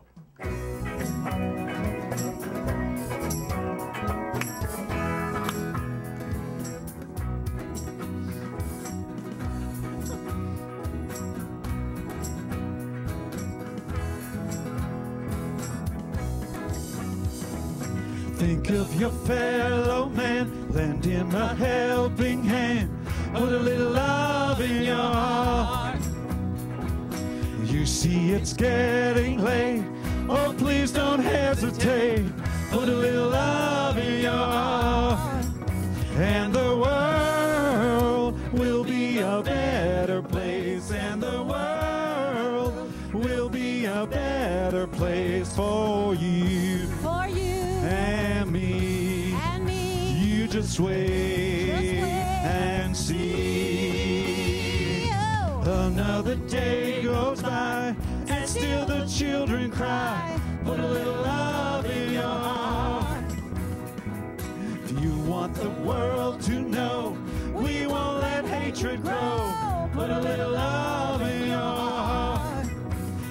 Think of your fellow man, lend him a helping hand, put a little love in your heart. You see it's getting late, oh please don't hesitate, put a little love in your heart. And the world will be a better place, and the world will be a better place for you. For you And me, you just wait, and see. Another day goes by, and still the children cry, put a little love in your heart. If you want the world to know, we won't let hatred grow, put a little love in your heart.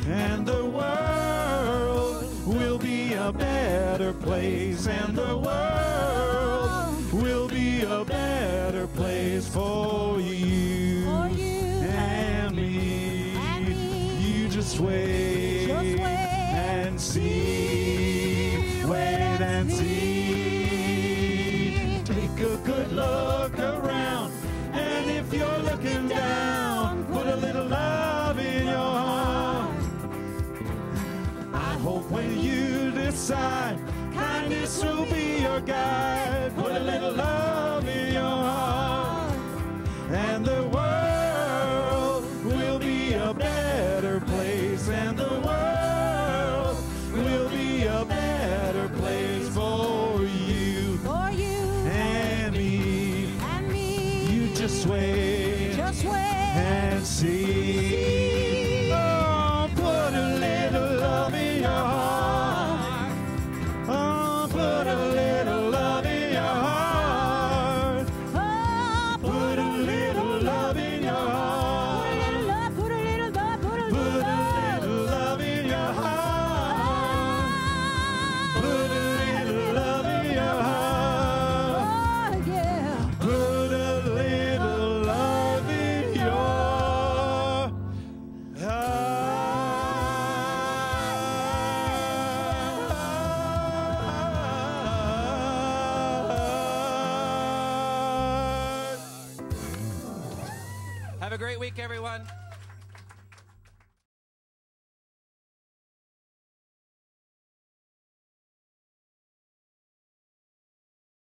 And the world will be a better place, and the world will be a better place for you, and me. You just wait, and see, wait and see. Take a good look around, and if you're looking down, put a little love in your heart. I hope when you decide, kindness will be your guide, put a little love in your heart. And the world will be a better place, and the world will be a better place for you, and me. You just wait, and see. Oh, put a little love in your heart. Oh, put a little love in your heart. Put a little love in your heart. Put a little love in your heart. Put a little love in your heart. Put a little love in your heart. Have a great week, everyone.